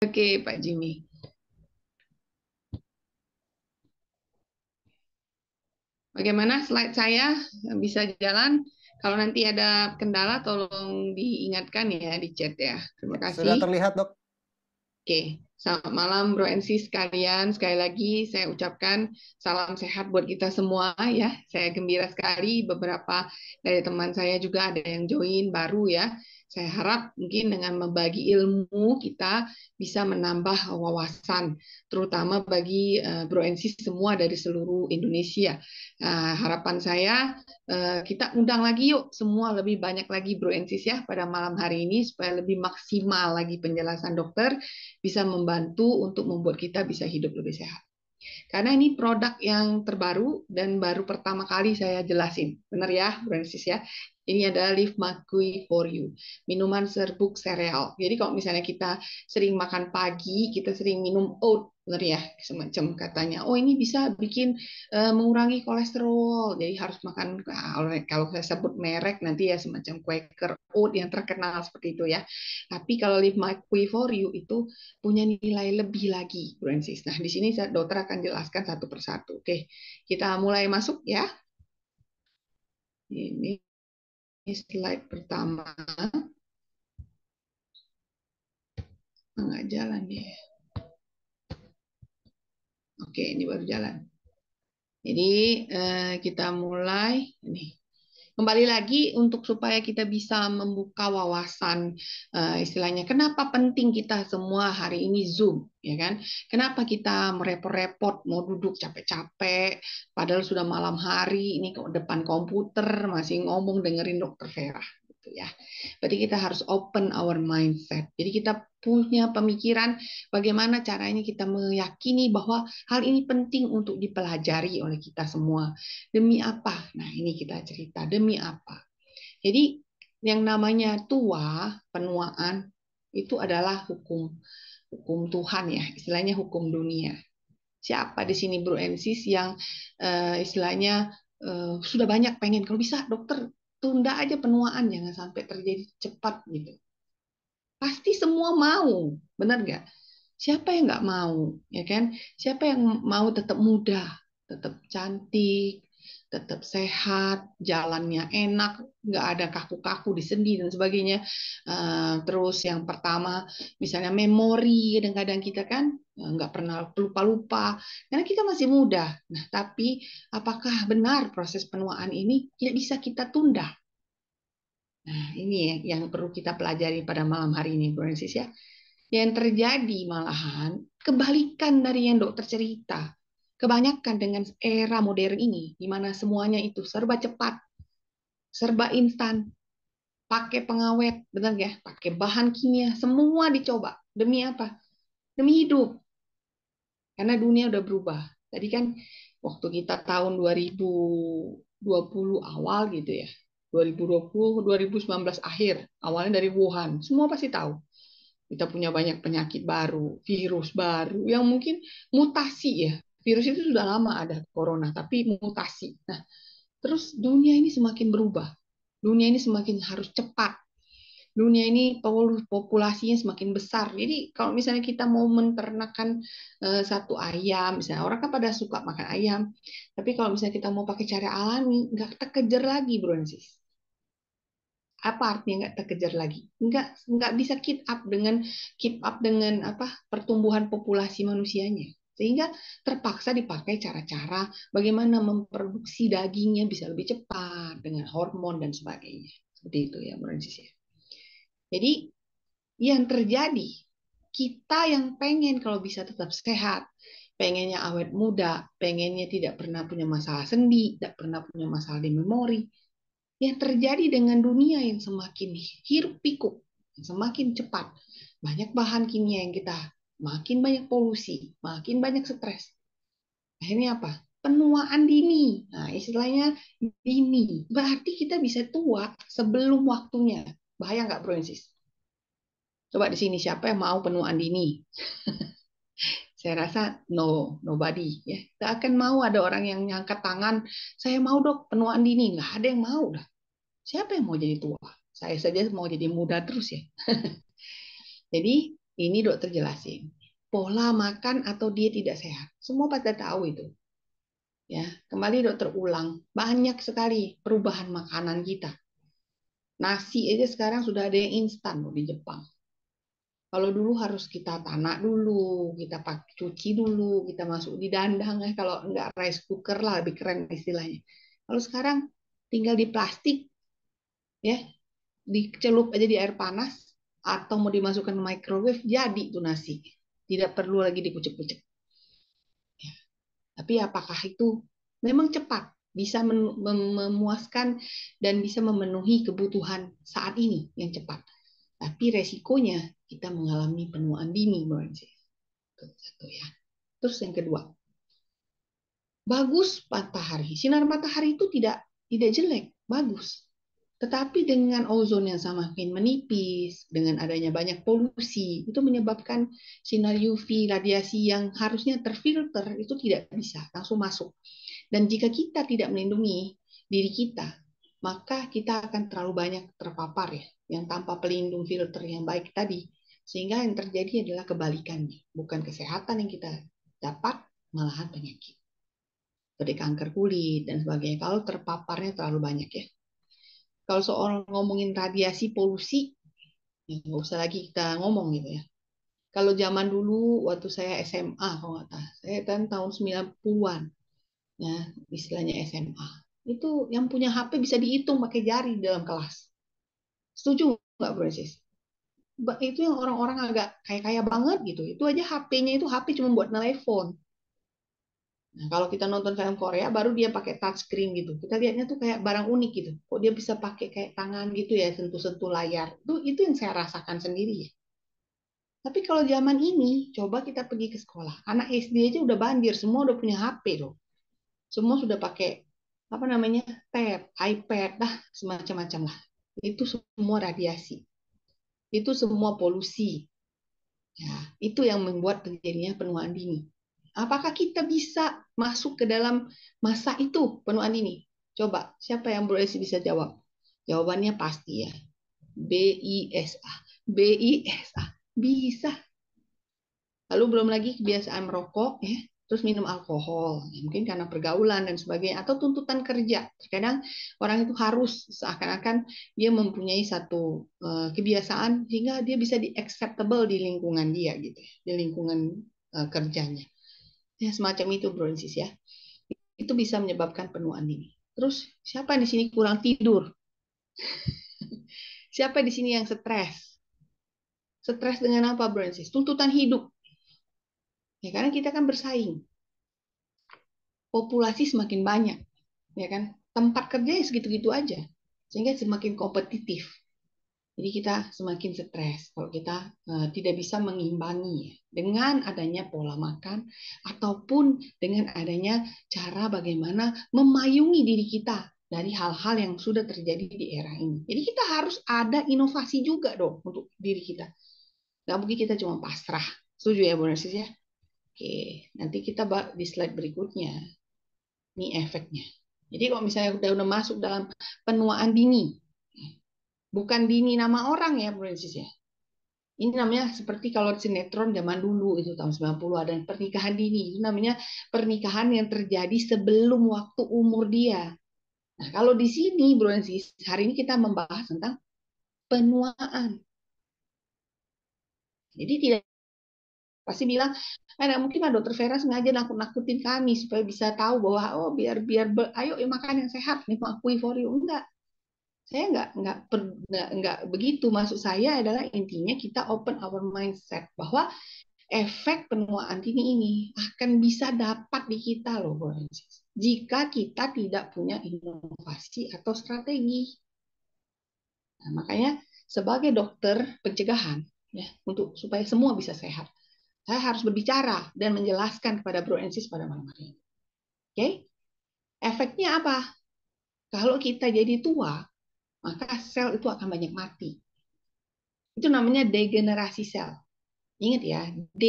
Oke, Pak Jimmy. Bagaimana slide saya bisa jalan? Kalau nanti ada kendala, tolong diingatkan ya di chat ya. Terima Sudah kasih. terlihat, Dok. Oke, selamat malam Bro and Sis sekalian. Sekali lagi saya ucapkan salam sehat buat kita semua ya. Saya gembira sekali beberapa dari teman saya juga ada yang join baru ya. Saya harap mungkin dengan membagi ilmu kita bisa menambah wawasan, terutama bagi Bro and Sis semua dari seluruh Indonesia. Nah, harapan saya kita undang lagi yuk semua lebih banyak lagi Bro and Sis ya pada malam hari ini supaya lebih maksimal lagi penjelasan dokter bisa membantu untuk membuat kita bisa hidup lebih sehat. Karena ini produk yang terbaru dan baru pertama kali saya jelasin. Benar ya, Francis ya? Ini adalah Live Makui for You, minuman serbuk sereal. Jadi kalau misalnya kita sering makan pagi, kita sering minum oat, benar ya, semacam katanya. Oh ini bisa bikin mengurangi kolesterol. Jadi harus makan kalau saya sebut merek nanti ya semacam Quaker oat yang terkenal seperti itu ya. Tapi kalau Live Makui for You itu punya nilai lebih lagi, Francis. Nah, di sini dokter akan jelaskan satu persatu. Oke, kita mulai masuk ya. Ini slide pertama. Nggak jalan ya. Oke, ini baru jalan. Jadi kita mulai. Ini kembali lagi untuk supaya kita bisa membuka wawasan istilahnya kenapa penting kita semua hari ini Zoom ya kan, kenapa kita merepot-repot mau duduk capek-capek padahal sudah malam hari ini ke depan komputer masih ngomong dengerin dokter Vera gitu ya. Berarti kita harus open our mindset, jadi kita punya pemikiran bagaimana caranya kita meyakini bahwa hal ini penting untuk dipelajari oleh kita semua. Demi apa? Nah, ini kita cerita demi apa. Jadi yang namanya tua, penuaan itu adalah hukum hukum Tuhan ya, istilahnya hukum dunia. Siapa di sini Bro Ensis yang istilahnya sudah banyak pengen kalau bisa dokter tunda aja penuaan jangan sampai terjadi cepat gitu. Pasti semua mau, benar nggak? Siapa yang nggak mau, ya kan? Siapa yang mau tetap muda, tetap cantik, tetap sehat, jalannya enak, nggak ada kaku-kaku di sendi dan sebagainya. Terus yang pertama, misalnya memori, kadang-kadang kita kan nggak pernah lupa-lupa, karena kita masih muda. Nah, tapi apakah benar proses penuaan ini tidak bisa kita tunda? Nah, ini ya yang perlu kita pelajari pada malam hari ini, Bu Francis ya. Yang terjadi malahan kebalikan dari yang dokter cerita. Kebanyakan dengan era modern ini, di mana semuanya itu serba cepat, serba instan, pakai pengawet, benar ya? Pakai bahan kimia, semua dicoba. Demi apa? Demi hidup. Karena dunia udah berubah. Tadi kan waktu kita tahun 2020 awal gitu ya. 2020, 2019 akhir, awalnya dari Wuhan. Semua pasti tahu kita punya banyak penyakit baru, virus baru yang mungkin mutasi ya. Virus itu sudah lama ada corona, tapi mutasi. Nah, terus dunia ini semakin berubah. Dunia ini semakin harus cepat. Dunia ini populasinya semakin besar. Jadi kalau misalnya kita mau menternakan satu ayam, misalnya orang kan pada suka makan ayam, tapi kalau misalnya kita mau pakai cara alami, nggak terkejar lagi, Bro Sis. Apa artinya nggak terkejar lagi? Nggak bisa keep up dengan apa pertumbuhan populasi manusianya. Sehingga terpaksa dipakai cara-cara bagaimana memproduksi dagingnya bisa lebih cepat dengan hormon dan sebagainya. Seperti itu ya, Francis ya. Jadi yang terjadi kita yang pengen kalau bisa tetap sehat, pengennya awet muda, pengennya tidak pernah punya masalah sendi, tidak pernah punya masalah di memori, yang terjadi dengan dunia yang semakin hiruk pikuk, semakin cepat, banyak bahan kimia yang kita, makin banyak polusi, makin banyak stres. Akhirnya apa? Penuaan dini. Nah, istilahnya dini. Berarti kita bisa tua sebelum waktunya. Bahaya nggak, Bro Ensis? Coba di sini siapa yang mau penuaan dini? Saya rasa nobody ya. Gak akan mau ada orang yang ngangkat tangan, saya mau dok penuaan dini. Nggak ada yang mau dah. Siapa yang mau jadi tua? Saya saja mau jadi muda terus ya. Jadi Ini dokter jelasin. Pola makan atau diet tidak sehat. Semua pada tahu itu. Ya, kembali dokter ulang. Banyak sekali perubahan makanan kita. Nasi aja sekarang sudah ada yang instan loh di Jepang. Kalau dulu harus kita tanak dulu, kita pakai cuci dulu, kita masuk di dandang ya. Kalau enggak rice cooker lah lebih keren istilahnya. Kalau sekarang tinggal di plastik ya, dicelup aja di air panas atau mau dimasukkan ke microwave jadi tuh nasi. Tidak perlu lagi dikucek-kucek. Ya. Tapi apakah itu memang cepat bisa memuaskan dan bisa memenuhi kebutuhan saat ini yang cepat? Tapi resikonya kita mengalami penuaan dini, Bro. Satu ya. Terus yang kedua, bagus matahari. Sinar matahari itu tidak jelek, bagus. Tetapi dengan ozon yang semakin menipis, dengan adanya banyak polusi, itu menyebabkan sinar UV, radiasi yang harusnya terfilter, itu tidak bisa langsung masuk. Dan jika kita tidak melindungi diri kita, maka kita akan terlalu banyak terpapar ya, yang tanpa pelindung filter yang baik tadi. Sehingga yang terjadi adalah kebalikannya. Bukan kesehatan yang kita dapat, malahan penyakit. Seperti kanker kulit dan sebagainya. Kalau terpaparnya terlalu banyak ya. Kalau soal ngomongin radiasi polusi, ya nggak usah lagi kita ngomong gitu ya. Kalau zaman dulu waktu saya SMA, kalau nggak tahu, saya kan tahun 90-an, ya, istilahnya SMA. Itu yang punya HP bisa dihitung pakai jari dalam kelas. Setuju nggak, Bro Sis? Itu yang orang-orang agak kaya-kaya banget gitu. Itu aja HP-nya itu HP cuma buat telepon. Nah, kalau kita nonton film Korea, baru dia pakai touchscreen gitu. Kita lihatnya tuh kayak barang unik gitu. Kok dia bisa pakai kayak tangan gitu ya, sentuh-sentuh layar. Itu yang saya rasakan sendiri ya. Tapi kalau zaman ini, coba kita pergi ke sekolah. Anak SD aja udah banjir, semua udah punya HP loh. Semua sudah pakai apa namanya tab, iPad, dah semacam-macam lah. Itu semua radiasi. Itu semua polusi. Ya, itu yang membuat terjadinya penuaan dini. Apakah kita bisa masuk ke dalam masa itu penuaan dini? Coba, siapa yang bisa jawab? Jawabannya pasti ya. BISA. BISA. Bisa. Lalu belum lagi kebiasaan merokok, ya, terus minum alkohol, ya, mungkin karena pergaulan dan sebagainya, atau tuntutan kerja. Terkadang orang itu harus seakan-akan dia mempunyai satu kebiasaan sehingga dia bisa di acceptable di lingkungan dia gitu, ya, di lingkungan kerjanya. Ya, semacam itu, Bro Sis ya. Itu bisa menyebabkan penuaan dini. Terus siapa di sini kurang tidur? Siapa di sini yang stres? Stres dengan apa, Bro Sis? Tuntutan hidup. Ya, karena kita kan bersaing. Populasi semakin banyak, ya kan? Tempat kerjanya segitu-gitu aja, sehingga semakin kompetitif. Jadi kita semakin stres kalau kita tidak bisa mengimbangi dengan adanya pola makan ataupun dengan adanya cara bagaimana memayungi diri kita dari hal-hal yang sudah terjadi di era ini. Jadi kita harus ada inovasi juga dong untuk diri kita. Gak mungkin kita cuma pasrah. Setuju ya, Bu Narsis ya? Oke, nanti kita di slide berikutnya. Ini efeknya. Jadi kalau misalnya udah masuk dalam penuaan dini, bukan dini nama orang ya, Bro Sis ya. Ini namanya seperti kalau sinetron zaman dulu itu tahun 90 ada pernikahan dini. Itu namanya pernikahan yang terjadi sebelum waktu umur dia. Nah, kalau di sini Bro Sis, hari ini kita membahas tentang penuaan. Jadi tidak pasti bilang, ada mungkin ada dokter Vera sengaja nakut-nakutin kami supaya bisa tahu bahwa oh biar biar ayo makan yang sehat nih aku for you. Enggak, saya nggak begitu. Maksud saya adalah intinya kita open our mindset bahwa efek penuaan dini ini akan bisa dapat di kita loh, jika kita tidak punya inovasi atau strategi. Nah, makanya sebagai dokter pencegahan ya untuk supaya semua bisa sehat, saya harus berbicara dan menjelaskan kepada Bro and Sis pada malam hari ini. Oke? Efeknya apa? Kalau kita jadi tua, maka sel itu akan banyak mati. Itu namanya degenerasi sel. Ingat ya, D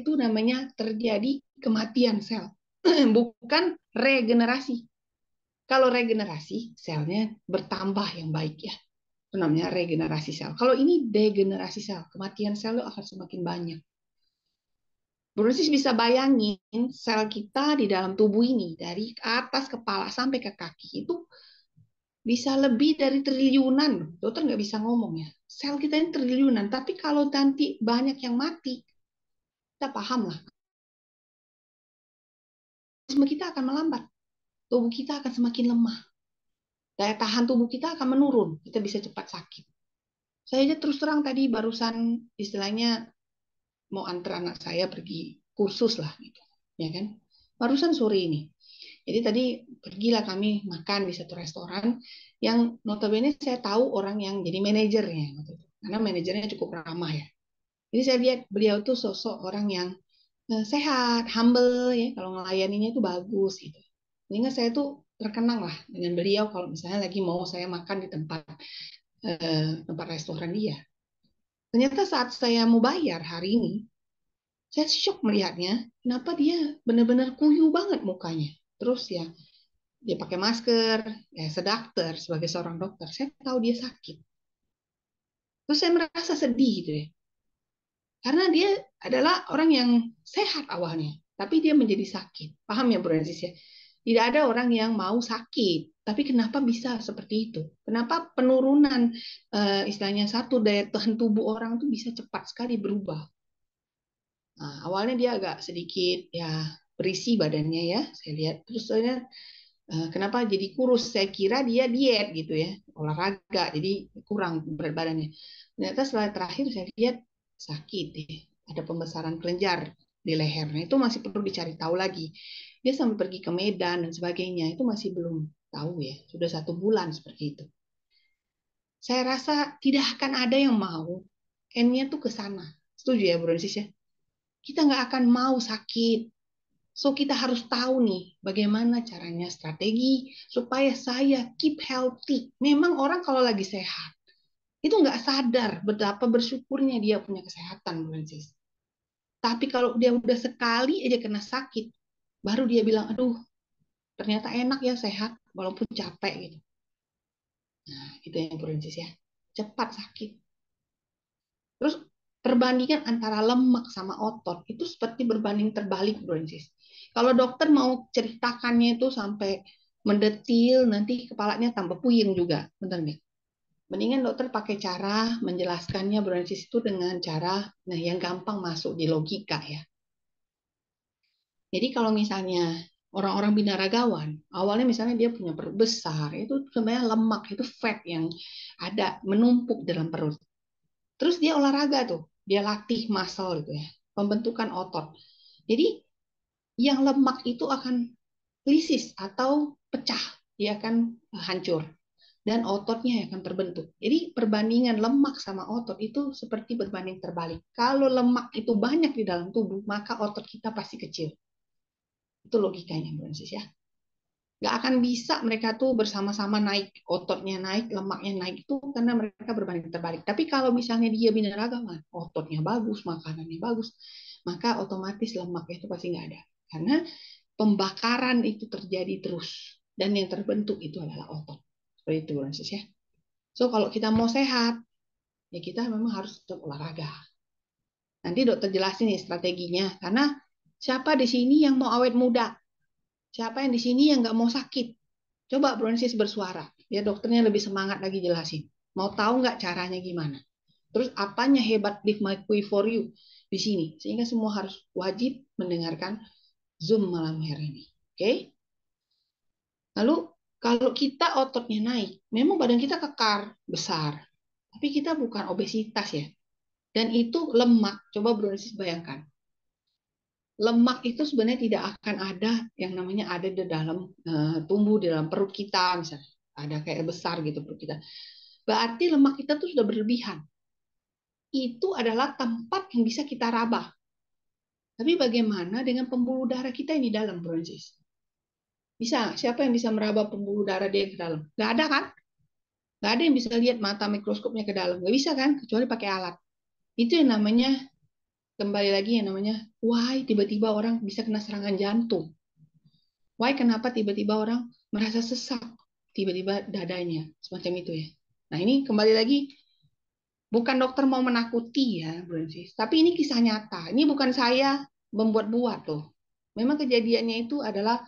itu namanya terjadi kematian sel, bukan regenerasi. Kalau regenerasi, selnya bertambah yang baik ya. Itu namanya regenerasi sel. Kalau ini degenerasi sel, kematian sel itu akan semakin banyak. Brosis bisa bayangin sel kita di dalam tubuh ini dari atas kepala sampai ke kaki itu bisa lebih dari triliunan. Dokter nggak bisa ngomong ya. Sel kita ini triliunan, tapi kalau nanti banyak yang mati, kita paham lah. Metabolisme kita akan melambat, tubuh kita akan semakin lemah, daya tahan tubuh kita akan menurun, kita bisa cepat sakit. Saya aja terus terang tadi barusan istilahnya mau antar anak saya pergi kursus lah gitu, ya kan? Barusan sore ini. Jadi tadi pergilah kami makan di satu restoran yang notabene saya tahu orang yang jadi manajernya waktu itu. Karena manajernya cukup ramah ya. Jadi saya lihat beliau tuh sosok orang yang sehat, humble ya, kalau ngelayaninya itu bagus gitu. Sehingga saya tuh terkenang lah dengan beliau kalau misalnya lagi mau saya makan di tempat restoran dia. Ternyata saat saya mau bayar hari ini, saya shock melihatnya, kenapa dia benar-benar kuyu banget mukanya. Terus ya, dia pakai masker, ya sedokter sebagai seorang dokter, saya tahu dia sakit. Terus saya merasa sedih gitu ya. Karena dia adalah orang yang sehat awalnya, tapi dia menjadi sakit. Paham ya, Bro Aziz ya? Tidak ada orang yang mau sakit, tapi kenapa bisa seperti itu? Kenapa penurunan istilahnya satu daya tahan tubuh orang itu bisa cepat sekali berubah? Nah, awalnya dia agak sedikit ya berisi badannya ya, saya lihat. Terus saya kenapa jadi kurus? Saya kira dia diet gitu ya, olahraga, jadi kurang berat badannya. Ternyata setelah terakhir saya lihat sakit ya, ada pembesaran kelenjar di lehernya. Itu masih perlu dicari tahu lagi. Dia sampai pergi ke Medan dan sebagainya, itu masih belum tahu ya. Sudah 1 bulan seperti itu. Saya rasa tidak akan ada yang mau endnya tuh ke sana. Setuju ya, Bro Sis ya? Kita nggak akan mau sakit. So kita harus tahu nih bagaimana caranya strategi supaya saya keep healthy. Memang orang kalau lagi sehat itu nggak sadar betapa bersyukurnya dia punya kesehatan, Francis. Tapi kalau dia udah sekali aja kena sakit, baru dia bilang, aduh ternyata enak ya sehat walaupun capek gitu. Nah itu yang Francis ya, cepat sakit. Terus perbandingan antara lemak sama otot itu seperti berbanding terbalik, Francis. Kalau dokter mau ceritakannya itu sampai mendetil, nanti kepalanya tambah puyeng juga, benar nggak? Mendingan dokter pakai cara menjelaskannya, Francis, itu dengan cara yang gampang masuk di logika ya. Jadi kalau misalnya orang-orang binaragawan, awalnya misalnya dia punya perut besar, itu sebenarnya lemak, itu fat yang ada menumpuk dalam perut. Terus dia olahraga tuh, dia latih muscle gitu ya, pembentukan otot. Jadi yang lemak itu akan lisis atau pecah, dia akan hancur dan ototnya akan terbentuk. Jadi perbandingan lemak sama otot itu seperti berbanding terbalik. Kalau lemak itu banyak di dalam tubuh, maka otot kita pasti kecil. Itu logikanya, Francis ya. Nggak akan bisa mereka tuh bersama-sama naik, ototnya naik, lemaknya naik itu karena mereka berbanding terbalik. Tapi kalau misalnya dia binaragawan, ototnya bagus, makanannya bagus, maka otomatis lemaknya itu pasti nggak ada. Karena pembakaran itu terjadi terus dan yang terbentuk itu adalah otot. Seperti itu, Francis ya. So kalau kita mau sehat, ya kita memang harus tetap olahraga. Nanti dokter jelasin nih strateginya. Karena siapa di sini yang mau awet muda? Siapa yang di sini yang nggak mau sakit? Coba Bronsis bersuara. Ya dokternya lebih semangat lagi jelasin. Mau tahu nggak caranya gimana? Terus apanya hebat Live My Way for You di sini? Sehingga semua harus wajib mendengarkan Zoom malam hari ini. Oke? Okay? Lalu kalau kita ototnya naik, memang badan kita kekar, besar. Tapi kita bukan obesitas ya. Dan itu lemak. Coba Bronsis bayangkan. Lemak itu sebenarnya tidak akan ada yang namanya ada di dalam tumbuh di dalam perut kita misalnya. Ada kayak besar gitu perut kita. Berarti lemak kita tuh sudah berlebihan. Itu adalah tempat yang bisa kita raba. Tapi bagaimana dengan pembuluh darah kita yang di dalam, Bronsis? Bisa, siapa yang bisa meraba pembuluh darah dia ke dalam? Nggak ada kan? Nggak ada yang bisa lihat mata mikroskopnya ke dalam. Nggak bisa kan? Kecuali pakai alat. Itu yang namanya, kembali lagi yang namanya, why tiba-tiba orang bisa kena serangan jantung. Why kenapa tiba-tiba orang merasa sesak? Tiba-tiba dadanya. Semacam itu ya. Nah, ini kembali lagi, bukan dokter mau menakuti ya, Bu Rensis, tapi ini kisah nyata. Ini bukan saya membuat-buat loh. Memang kejadiannya itu adalah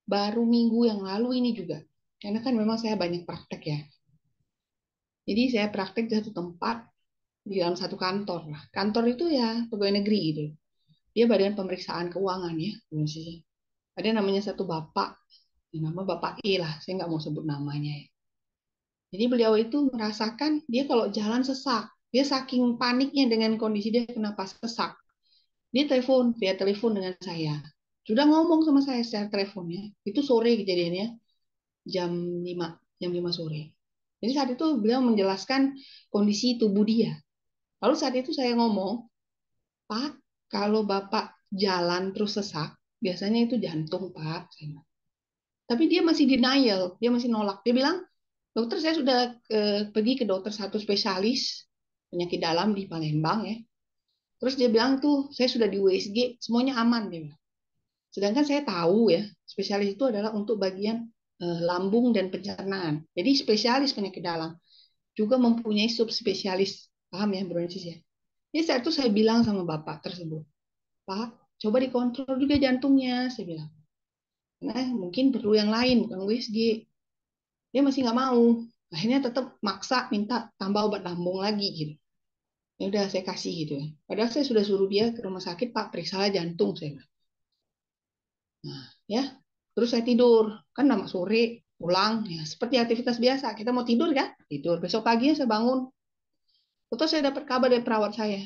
baru minggu yang lalu ini juga. Karena kan memang saya banyak praktek ya. Jadi saya praktek di satu tempat, di dalam satu kantor lah. Kantor itu ya pegawai negeri gitu. Dia badan pemeriksaan keuangan ya, Bu Rensis. Ada namanya satu bapak, nama Bapak E lah, saya nggak mau sebut namanya ya. Jadi beliau itu merasakan dia kalau jalan sesak. Dia saking paniknya dengan kondisi dia kenapa sesak. Dia telepon, via telepon dengan saya. Sudah ngomong sama saya secara teleponnya. Itu sore kejadiannya, jam 5, jam 5 sore. Jadi saat itu beliau menjelaskan kondisi tubuh dia. Lalu saat itu saya ngomong, Pak, kalau Bapak jalan terus sesak, biasanya itu jantung, Pak. Tapi dia masih denial, dia masih nolak. Dia bilang, dokter, saya sudah pergi ke dokter satu spesialis penyakit dalam di Palembang ya. Terus dia bilang tuh, saya sudah di USG, semuanya aman dia bilang. Sedangkan saya tahu ya, spesialis itu adalah untuk bagian lambung dan pencernaan. Jadi spesialis penyakit dalam juga mempunyai subspesialis, paham ya, Bro Nesis ya. Jadi saat itu saya bilang sama bapak tersebut, Pak, coba dikontrol juga jantungnya, saya bilang. Nah, mungkin perlu yang lain, bukan USG. Dia masih nggak mau. Akhirnya tetap maksa minta tambah obat lambung lagi gitu. Ya udah saya kasih gitu ya. Padahal saya sudah suruh dia ke rumah sakit, Pak, periksa jantung saya bilang. Nah, ya. Terus saya tidur. Kan lama sore pulang ya seperti aktivitas biasa. Kita mau tidur kan? Tidur. Besok pagi saya bangun. Terus saya dapat kabar dari perawat saya.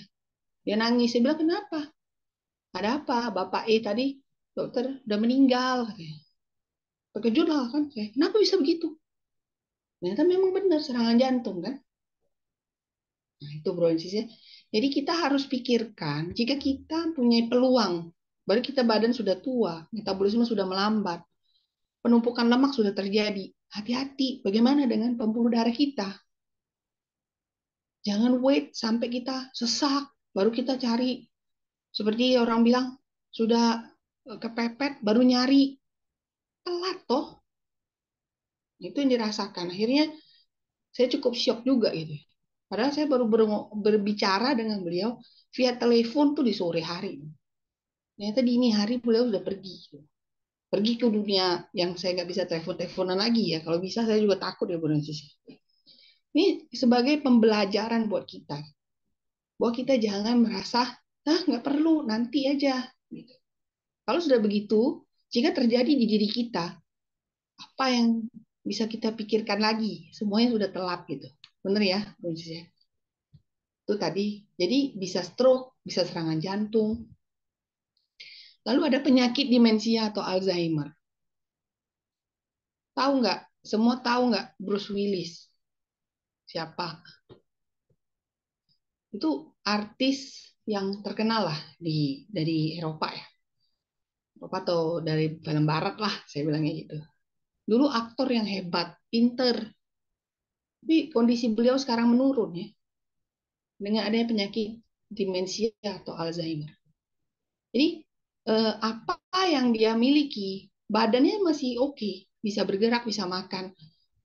Dia nangis. Saya bilang, "Kenapa? Ada apa? Bapak E tadi dokter udah meninggal," katanya. Terkejut lah kan saya. Kenapa bisa begitu? Ternyata memang benar serangan jantung kan. Nah, itu bronsis ya. Jadi kita harus pikirkan jika kita punya peluang, baru kita badan sudah tua, metabolisme sudah melambat, penumpukan lemak sudah terjadi. Hati-hati, bagaimana dengan pembuluh darah kita? Jangan wait sampai kita sesak, baru kita cari. Seperti orang bilang, sudah kepepet, baru nyari. Telat toh. Itu yang dirasakan. Akhirnya saya cukup shock juga gitu. Padahal saya baru berbicara dengan beliau via telepon tuh di sore hari. Ternyata di ini hari beliau sudah pergi. Pergi ke dunia yang saya nggak bisa telepon-teleponan lagi ya. Kalau bisa saya juga takut ya Bu Nancy. Ini sebagai pembelajaran buat kita. Bahwa kita jangan merasa, nggak perlu, nanti aja. Gitu. Kalau sudah begitu, jika terjadi di diri kita, apa yang bisa kita pikirkan lagi? Semuanya sudah telat gitu. Bener ya, Bu Nancy? Itu tadi. Jadi bisa stroke, bisa serangan jantung. Lalu ada penyakit demensia atau Alzheimer. Tahu nggak? Semua tahu nggak Bruce Willis? Siapa? Itu artis yang terkenal lah dari Eropa ya. Eropa atau dari film barat lah, saya bilangnya gitu. Dulu aktor yang hebat, pinter. Tapi kondisi beliau sekarang menurun ya. Dengan adanya penyakit demensia atau Alzheimer. Jadi apa yang dia miliki, badannya masih oke, bisa bergerak, bisa makan.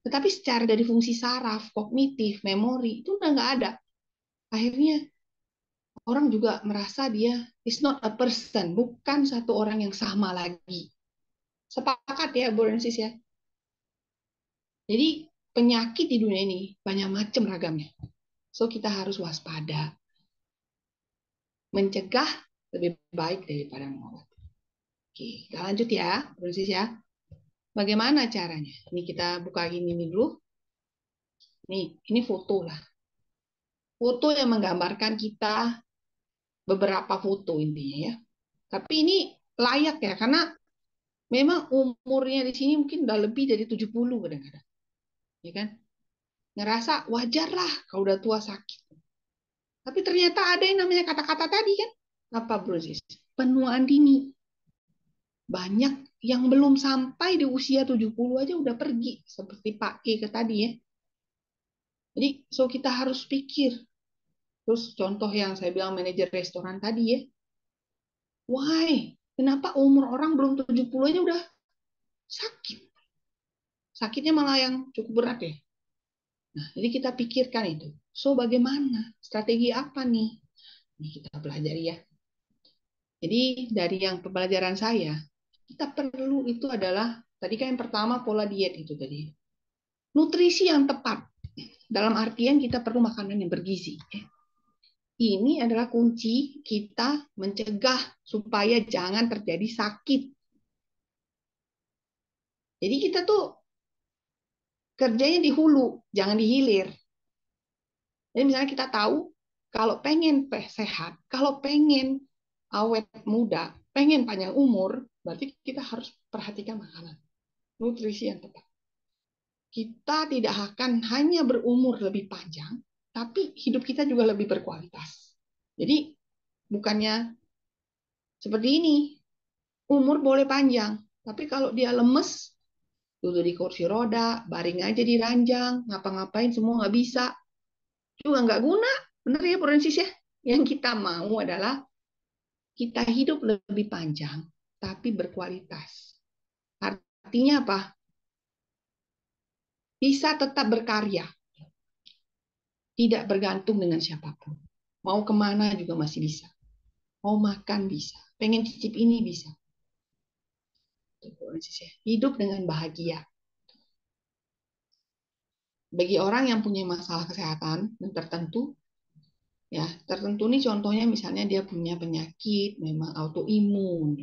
Tetapi secara dari fungsi saraf, kognitif, memori, itu udah nggak ada. Akhirnya orang juga merasa dia is not a person, bukan satu orang yang sama lagi. Sepakat ya, Bu Rensis ya. Jadi penyakit di dunia ini banyak macam ragamnya. So kita harus waspada. Mencegah lebih baik daripada mengobati. Oke, kita lanjut ya, Bu Rensis ya. Bagaimana caranya? Ini kita buka ini dulu. Nih, ini foto lah. Foto yang menggambarkan kita, beberapa foto intinya ya. Tapi ini layak ya, karena memang umurnya di sini mungkin udah lebih dari 70 kadang-kadang. Ya kan? Ngerasa wajar lah kalau udah tua sakit. Tapi ternyata ada yang namanya kata-kata tadi kan. Apa Bro Zis? Penuaan dini. Banyak yang belum sampai di usia 70 aja udah pergi. Seperti Pak E ke tadi ya. Jadi so kita harus pikir. Terus contoh yang saya bilang manajer restoran tadi ya. Why? Kenapa umur orang belum 70 aja udah sakit? Sakitnya malah yang cukup berat ya. Nah, jadi kita pikirkan itu. So, bagaimana? Strategi apa nih? Ini kita pelajari ya. Jadi dari yang pembelajaran saya, kita perlu itu adalah, tadi kan yang pertama pola diet itu tadi. Nutrisi yang tepat. Dalam artian kita perlu makanan yang bergizi. Ini adalah kunci kita mencegah supaya jangan terjadi sakit. Jadi kita tuh kerjanya di hulu, jangan di hilir. Jadi misalnya kita tahu kalau pengen sehat, kalau pengen awet muda, pengen panjang umur, berarti kita harus perhatikan makanan, nutrisi yang tepat. Kita tidak akan hanya berumur lebih panjang, tapi hidup kita juga lebih berkualitas. Jadi bukannya seperti ini, umur boleh panjang, tapi kalau dia lemes, duduk di kursi roda, baring aja di ranjang, ngapa-ngapain semua nggak bisa, juga nggak guna. Benar ya, Forensis ya? Yang kita mau adalah kita hidup lebih panjang, tapi berkualitas. Artinya apa? Bisa tetap berkarya, tidak bergantung dengan siapapun. Mau kemana juga masih bisa. Mau makan bisa. Pengen cicip ini bisa. Hidup dengan bahagia. Bagi orang yang punya masalah kesehatan tertentu, ya tertentu nih contohnya misalnya dia punya penyakit memang autoimun,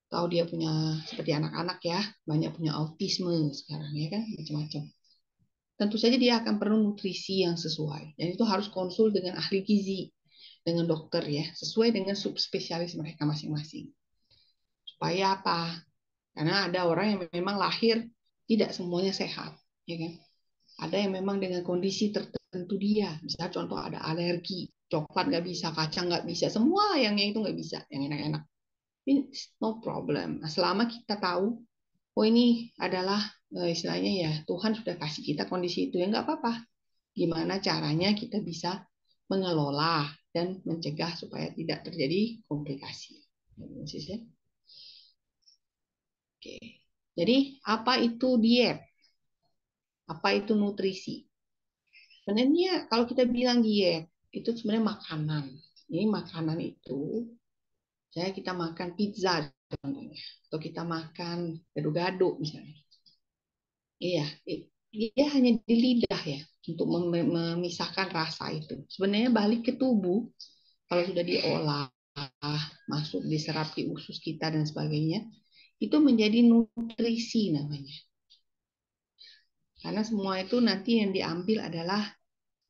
atau dia punya seperti anak-anak ya banyak punya autisme sekarang ya kan macam-macam. Tentu saja dia akan perlu nutrisi yang sesuai dan itu harus konsul dengan ahli gizi, dengan dokter ya sesuai dengan subspesialis mereka masing-masing. Supaya apa? Karena ada orang yang memang lahir tidak semuanya sehat, ya kan? Ada yang memang dengan kondisi tertentu dia, misalnya contoh ada alergi, coklat nggak bisa, kacang nggak bisa, semua yang itu nggak bisa, yang enak-enak. No problem. Nah, selama kita tahu, oh ini adalah istilahnya ya Tuhan sudah kasih kita kondisi itu ya nggak apa-apa. Gimana caranya kita bisa mengelola dan mencegah supaya tidak terjadi komplikasi. Oke. Jadi apa itu diet? Apa itu nutrisi? Sebenarnya kalau kita bilang diet itu sebenarnya makanan. Ini makanan itu, saya kita makan pizza contohnya, atau kita makan gado-gado misalnya. Iya, dia hanya di lidah ya untuk memisahkan rasa itu. Sebenarnya balik ke tubuh kalau sudah diolah, masuk diserap di usus kita dan sebagainya, itu menjadi nutrisi namanya. Karena semua itu nanti yang diambil adalah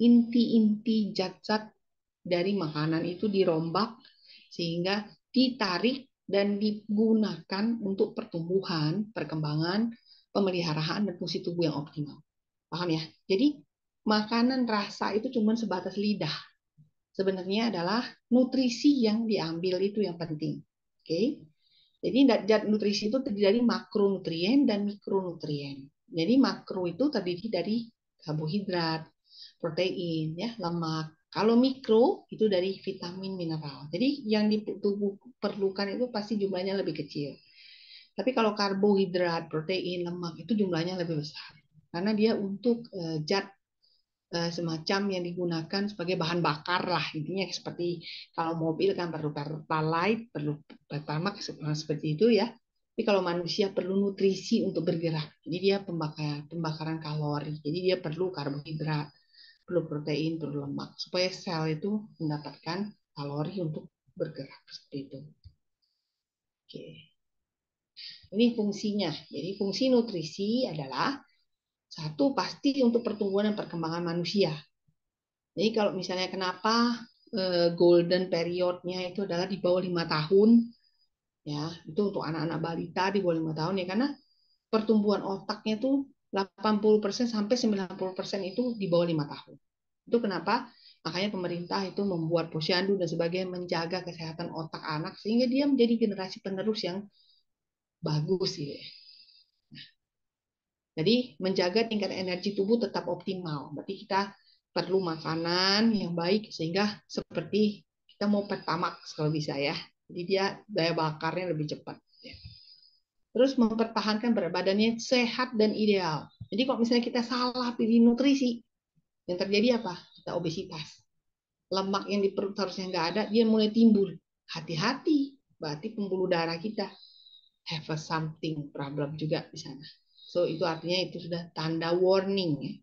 inti-inti zat-zat dari makanan itu dirombak sehingga ditarik dan digunakan untuk pertumbuhan, perkembangan, pemeliharaan dan fungsi tubuh yang optimal. Paham ya? Jadi makanan rasa itu cuma sebatas lidah. Sebenarnya adalah nutrisi yang diambil itu yang penting. Oke? Jadi zat nutrisi itu terdiri dari makronutrien dan mikronutrien. Jadi makro itu terdiri dari karbohidrat, protein, ya, lemak. Kalau mikro itu dari vitamin, mineral. Jadi yang di tubuh perlukan itu pasti jumlahnya lebih kecil. Tapi kalau karbohidrat, protein, lemak itu jumlahnya lebih besar. Karena dia untuk zat semacam yang digunakan sebagai bahan bakar lah intinya seperti kalau mobil kan perlu pertalite, perlu pertamax seperti itu ya. Tapi kalau manusia perlu nutrisi untuk bergerak, jadi dia pembakaran kalori, jadi dia perlu karbohidrat, perlu protein, perlu lemak supaya sel itu mendapatkan kalori untuk bergerak seperti itu. Oke, ini fungsinya. Jadi fungsi nutrisi adalah satu pasti untuk pertumbuhan dan perkembangan manusia. Jadi kalau misalnya kenapa golden periodnya itu adalah di bawah 5 tahun, ya itu untuk anak-anak balita di bawah 5 tahun ya karena pertumbuhan otaknya itu 80% sampai 90% itu di bawah 5 tahun. Itu kenapa? Makanya pemerintah itu membuat posyandu dan sebagainya menjaga kesehatan otak anak sehingga dia menjadi generasi penerus yang bagus gitu ya. Jadi menjaga tingkat energi tubuh tetap optimal. Berarti kita perlu makanan yang baik sehingga seperti kita mau pertamax kalau bisa ya. Jadi dia daya bakarnya lebih cepat. Terus mempertahankan berat badannya sehat dan ideal. Jadi kalau misalnya kita salah pilih nutrisi, yang terjadi apa? Kita obesitas. Lemak yang di perut harusnya nggak ada, dia mulai timbul. Hati-hati, berarti pembuluh darah kita have a something problem juga di sana. So itu artinya itu sudah tanda warning ya.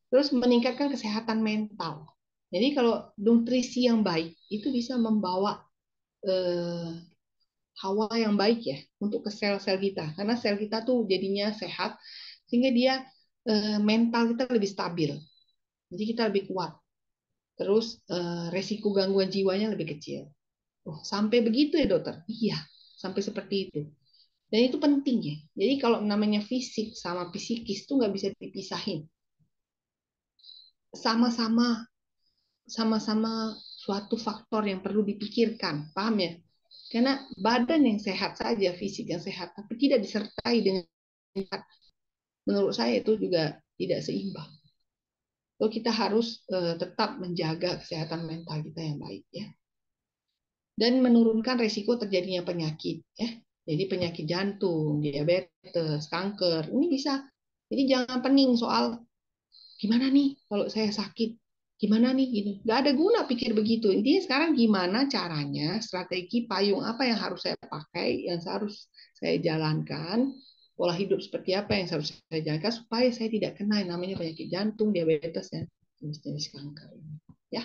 Terus meningkatkan kesehatan mental. Jadi kalau nutrisi yang baik itu bisa membawa eh, hawa yang baik ya untuk ke sel-sel kita. Karena sel kita tuh jadinya sehat sehingga dia mental kita lebih stabil. Jadi kita lebih kuat. Terus resiko gangguan jiwanya lebih kecil. Oh, sampai begitu ya dokter? Iya, sampai seperti itu. Dan itu penting ya. Jadi kalau namanya fisik sama psikis itu nggak bisa dipisahin. Sama-sama sama-sama suatu faktor yang perlu dipikirkan, paham ya? Karena badan yang sehat saja, fisik yang sehat, tapi tidak disertai dengan menurut saya itu juga tidak seimbang. So, kita harus tetap menjaga kesehatan mental kita yang baik ya. Dan menurunkan resiko terjadinya penyakit ya. Jadi penyakit jantung, diabetes, kanker, ini bisa. Jadi jangan pening soal gimana nih kalau saya sakit, gimana nih gitu, nggak ada guna pikir begitu. Intinya sekarang gimana caranya, strategi payung apa yang harus saya pakai, yang harus saya jalankan, pola hidup seperti apa yang harus saya jalankan supaya saya tidak kena yang namanya penyakit jantung, diabetes dan jenis-jenis kanker ya.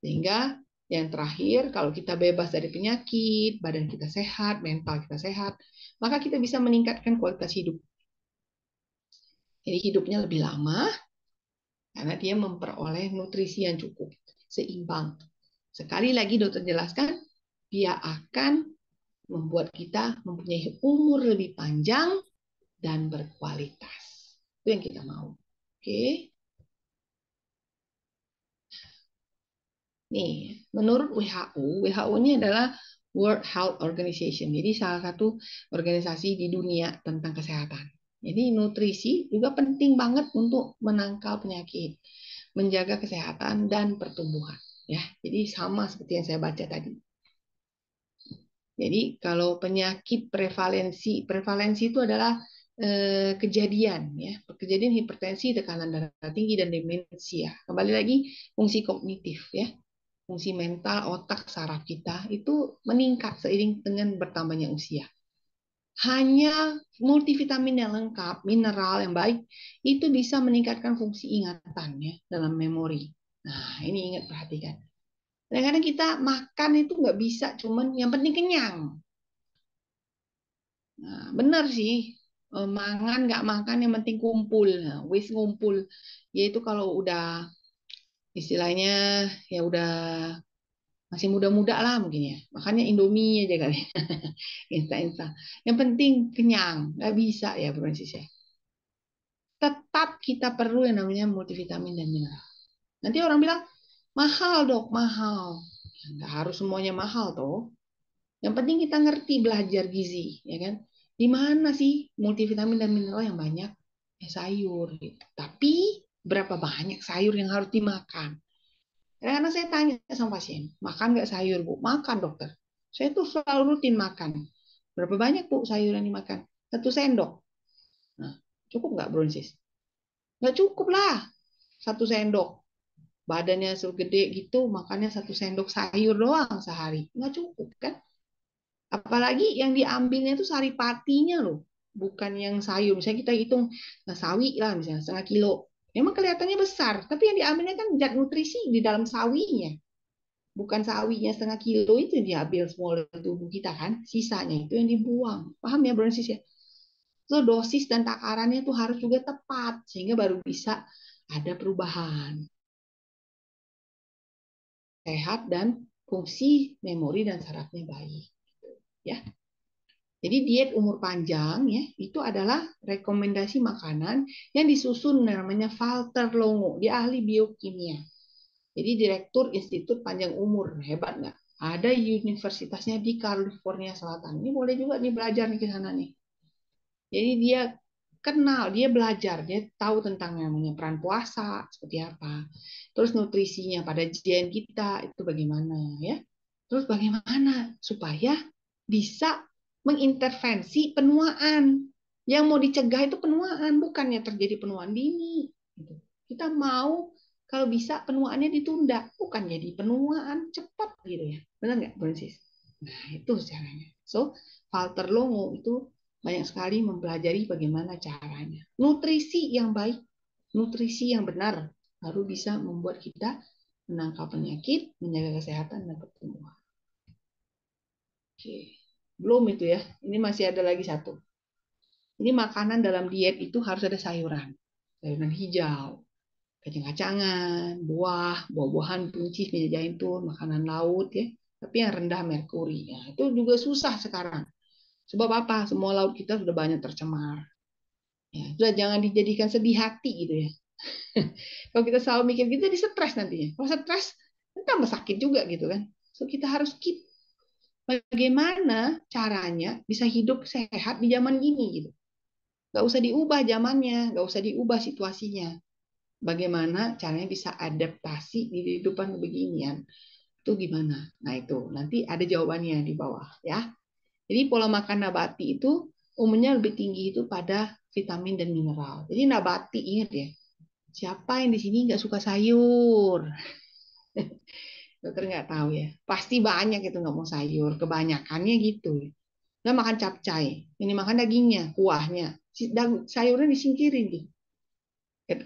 Sehingga yang terakhir, kalau kita bebas dari penyakit, badan kita sehat, mental kita sehat, maka kita bisa meningkatkan kualitas hidup. Jadi hidupnya lebih lama, karena dia memperoleh nutrisi yang cukup, seimbang. Sekali lagi dokter jelaskan, dia akan membuat kita mempunyai umur lebih panjang dan berkualitas. Itu yang kita mau. Oke. Nih, menurut WHO, WHO ini adalah World Health Organization. Jadi salah satu organisasi di dunia tentang kesehatan. Jadi nutrisi juga penting banget untuk menangkal penyakit, menjaga kesehatan dan pertumbuhan. Ya, jadi sama seperti yang saya baca tadi. Jadi kalau penyakit prevalensi itu adalah kejadian ya, kejadian hipertensi, tekanan darah tinggi dan demensia. Kembali lagi fungsi kognitif ya, fungsi mental, otak, saraf kita itu meningkat seiring dengan bertambahnya usia. Hanya multivitamin yang lengkap, mineral yang baik, itu bisa meningkatkan fungsi ingatan ya dalam memori. Nah, ini ingat perhatikan. Kadang-kadang kita makan itu nggak bisa, cuman yang penting kenyang. Nah, benar sih, mangan nggak makan yang penting kumpul. Nah, wis ngumpul, yaitu kalau udah istilahnya ya udah masih muda-muda lah mungkin ya. Makanya Indomie aja kali. Instan-instan. Yang penting kenyang. Nggak bisa ya, Bro Francis ya. Tetap kita perlu yang namanya multivitamin dan mineral. Nanti orang bilang, mahal dok, mahal. Ya, nggak harus semuanya mahal toh. Yang penting kita ngerti belajar gizi, ya kan? Di mana sih multivitamin dan mineral yang banyak? Ya sayur. Gitu. Tapi berapa banyak sayur yang harus dimakan? Karena saya tanya sama pasien, makan nggak sayur, Bu? Makan, dokter. Saya tuh selalu rutin makan. Berapa banyak, Bu, sayur yang dimakan? 1 sendok. Nah, cukup nggak, Bronsis? Nggak cukup lah. 1 sendok. Badannya segede gitu, makannya 1 sendok sayur doang sehari. Nggak cukup, kan? Apalagi yang diambilnya itu saripatinya loh. Bukan yang sayur. Misalnya kita hitung sawi lah, misalnya 1/2 kilo. Memang kelihatannya besar, tapi yang diambilnya kan zat nutrisi di dalam sawinya. Bukan sawinya 1/2 kilo itu yang diambil semua oleh tubuh kita kan, sisanya itu yang dibuang. Paham ya, Bro Sis ya? So, dosis dan takarannya itu harus juga tepat sehingga baru bisa ada perubahan sehat dan fungsi memori dan sarafnya baik. Ya, jadi diet umur panjang ya itu adalah rekomendasi makanan yang disusun namanya Walter Longo, dia ahli biokimia. Jadi direktur Institut Panjang Umur, hebat nggak? Ada universitasnya di California Selatan. Ini boleh juga nih belajar nih ke sana nih. Jadi dia kenal, dia belajar, dia tahu tentang namanya peran puasa seperti apa. Terus nutrisinya pada gen kita itu bagaimana ya. Terus bagaimana supaya bisa mengintervensi penuaan. Yang mau dicegah itu penuaan, bukannya terjadi penuaan dini. Gitu. Kita mau kalau bisa penuaannya ditunda, bukan jadi penuaan cepat gitu ya. Benar nggak, Francis? Nah, itu caranya. So, Walter Longo itu banyak sekali mempelajari bagaimana caranya. Nutrisi yang baik, nutrisi yang benar, baru bisa membuat kita menangkal penyakit, menjaga kesehatan, dan pertumbuhan. Oke. Belum itu ya. Ini masih ada lagi satu. Ini makanan dalam diet itu harus ada sayuran. Sayuran hijau, kacang-kacangan, buah-buahan, buncis, minyak zaitun, makanan laut ya. Tapi yang rendah merkuri. Ya, itu juga susah sekarang. Sebab apa? Semua laut kita sudah banyak tercemar. Ya, sudah jangan dijadikan sedih hati gitu ya. Kalau kita selalu mikir gitu, jadi stres nantinya. Kalau stres, tambah sakit juga gitu kan. So kita harus keep bagaimana caranya bisa hidup sehat di zaman gini gitu. Nggak usah diubah zamannya, nggak usah diubah situasinya. Bagaimana caranya bisa adaptasi di kehidupan beginian. Itu gimana? Nah itu, nanti ada jawabannya di bawah ya. Jadi pola makan nabati itu umumnya lebih tinggi itu pada vitamin dan mineral. Jadi nabati, ingat ya, siapa yang di sini nggak suka sayur? Dokter nggak tahu ya. Pasti banyak itu nggak mau sayur. Kebanyakannya gitu. Nah, makan capcay. Ini makan dagingnya, kuahnya. Sayurnya disingkirin tuh.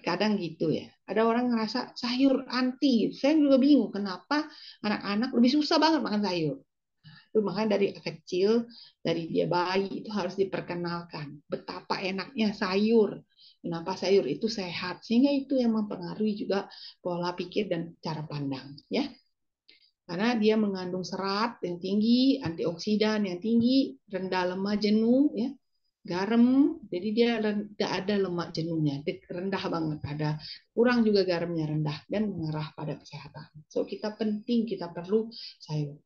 Kadang gitu ya. Ada orang ngerasa sayur anti. Saya juga bingung kenapa anak-anak lebih susah banget makan sayur. Itu makanya dari kecil, dari dia bayi itu harus diperkenalkan betapa enaknya sayur. Kenapa sayur itu sehat. Sehingga itu yang mempengaruhi juga pola pikir dan cara pandang. Ya, karena dia mengandung serat yang tinggi, antioksidan yang tinggi, rendah lemak jenuh, ya, garam, jadi dia tidak ada lemak jenuhnya, rendah banget, ada kurang juga garamnya rendah dan mengarah pada kesehatan. So kita penting kita perlu sayur.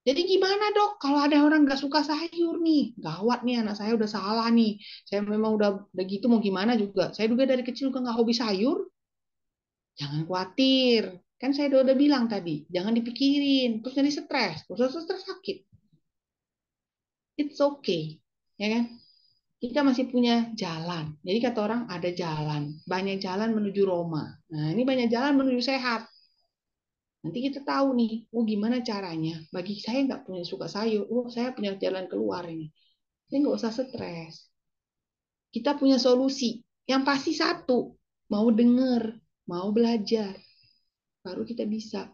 Jadi gimana dok kalau ada orang nggak suka sayur nih, gawat nih anak saya udah salah nih, saya memang udah gitu mau gimana juga, saya juga dari kecil nggak hobi sayur. Jangan khawatir. Kan saya udah bilang tadi, jangan dipikirin. Terus jadi stres. Terus stres sakit. It's okay. Ya kan? Kita masih punya jalan. Jadi kata orang ada jalan. Banyak jalan menuju Roma. Nah ini banyak jalan menuju sehat. Nanti kita tahu nih, oh gimana caranya. Bagi saya nggak punya suka sayur, oh saya punya jalan keluar ini. Saya nggak usah stres. Kita punya solusi. Yang pasti satu, mau denger, mau belajar. Baru kita bisa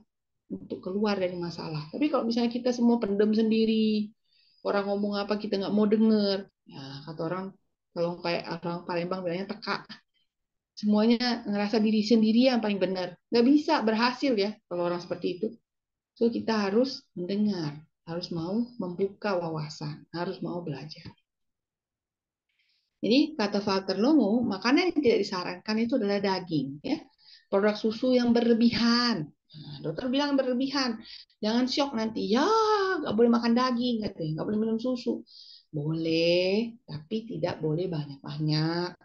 untuk keluar dari masalah. Tapi kalau misalnya kita semua pendem sendiri, orang ngomong apa kita nggak mau denger, ya kata orang kalau kayak orang Palembang bilangnya teka, semuanya ngerasa diri sendiri yang paling benar. Nggak bisa berhasil ya kalau orang seperti itu. So kita harus mendengar, harus mau membuka wawasan, harus mau belajar. Jadi kata Walter Longo, makanan yang tidak disarankan itu adalah daging, ya, produk susu yang berlebihan. Nah, dokter bilang berlebihan, jangan syok nanti. Ya, nggak boleh makan daging, katanya, nggak boleh minum susu. Boleh, tapi tidak boleh banyak-banyak.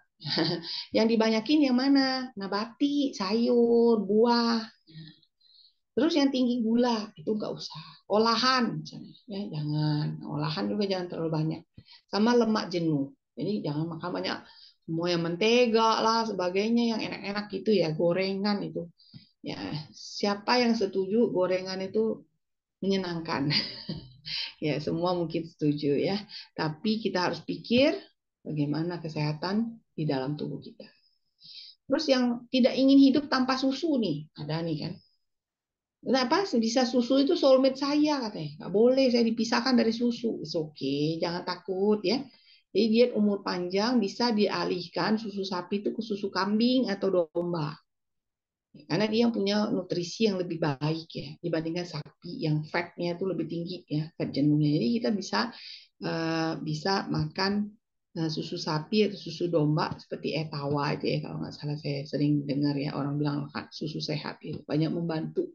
Yang dibanyakin yang mana? Nabati, sayur, buah. Terus yang tinggi gula itu nggak usah. Olahan misalnya, ya jangan. Olahan juga jangan terlalu banyak. Sama lemak jenuh. Jadi jangan makan banyak semua yang mentega lah sebagainya yang enak-enak gitu ya, gorengan itu. Ya, siapa yang setuju gorengan itu menyenangkan? Ya, semua mungkin setuju ya. Tapi kita harus pikir bagaimana kesehatan di dalam tubuh kita. Terus yang tidak ingin hidup tanpa susu nih, ada nih kan. Kenapa bisa susu itu soulmate saya katanya. Nggak boleh saya dipisahkan dari susu. It's okay, jangan takut ya. Jadi diet umur panjang bisa dialihkan susu sapi itu ke susu kambing atau domba. Karena dia yang punya nutrisi yang lebih baik ya dibandingkan sapi yang fatnya itu lebih tinggi ya, fat jenuhnya. Jadi kita bisa makan susu sapi atau susu domba seperti etawa itu ya kalau nggak salah saya sering dengar ya orang bilang makan susu sehat itu banyak membantu.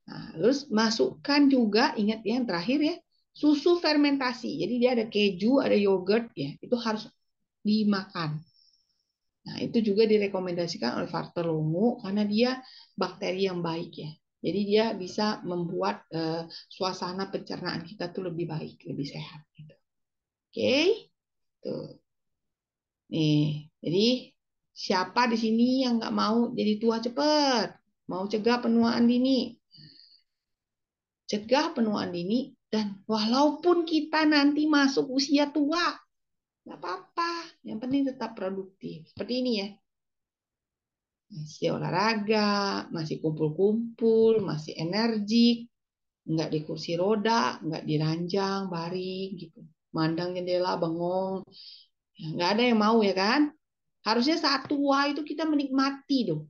Nah, terus masukkan juga, ingat ya yang terakhir ya, susu fermentasi. Jadi dia ada keju, ada yogurt ya, itu harus dimakan. Nah, itu juga direkomendasikan oleh Walter Longo karena dia bakteri yang baik ya. Jadi dia bisa membuat suasana pencernaan kita tuh lebih baik, lebih sehat gitu. Oke, tuh. Nih, jadi siapa di sini yang nggak mau jadi tua cepet? Mau cegah penuaan dini? Cegah penuaan dini dan walaupun kita nanti masuk usia tua, nggak apa-apa. Yang penting tetap produktif. Seperti ini ya. Masih olahraga, masih kumpul-kumpul, masih energik, nggak di kursi roda, nggak di ranjang, baring gitu. Mandang jendela, bengong. Ya, nggak ada yang mau ya kan? Harusnya saat tua itu kita menikmati tuh.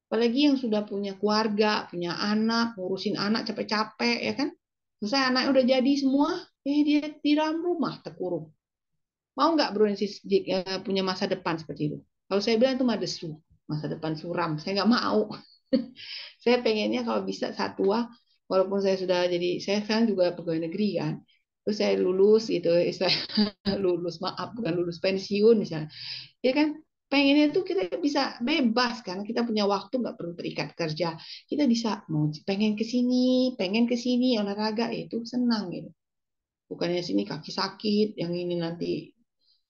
Apalagi yang sudah punya keluarga, punya anak, ngurusin anak capek-capek ya kan. Selesai anaknya udah jadi semua, dia di dalam rumah terkurung. Mau nggak Bro Ensis punya masa depan seperti itu? Kalau saya bilang itu madesu, masa depan suram. Saya nggak mau. Saya pengennya kalau bisa saat tua, walaupun saya sudah jadi, saya sekarang juga pegawai negeri kan. Terus saya lulus gitu, istilah lulus maaf bukan lulus pensiun misalnya. Ya kan pengennya tuh kita bisa bebas kan, kita punya waktu nggak perlu terikat kerja. Kita bisa mau pengen ke sini olahraga itu senang gitu. Bukannya sini kaki sakit, yang ini nanti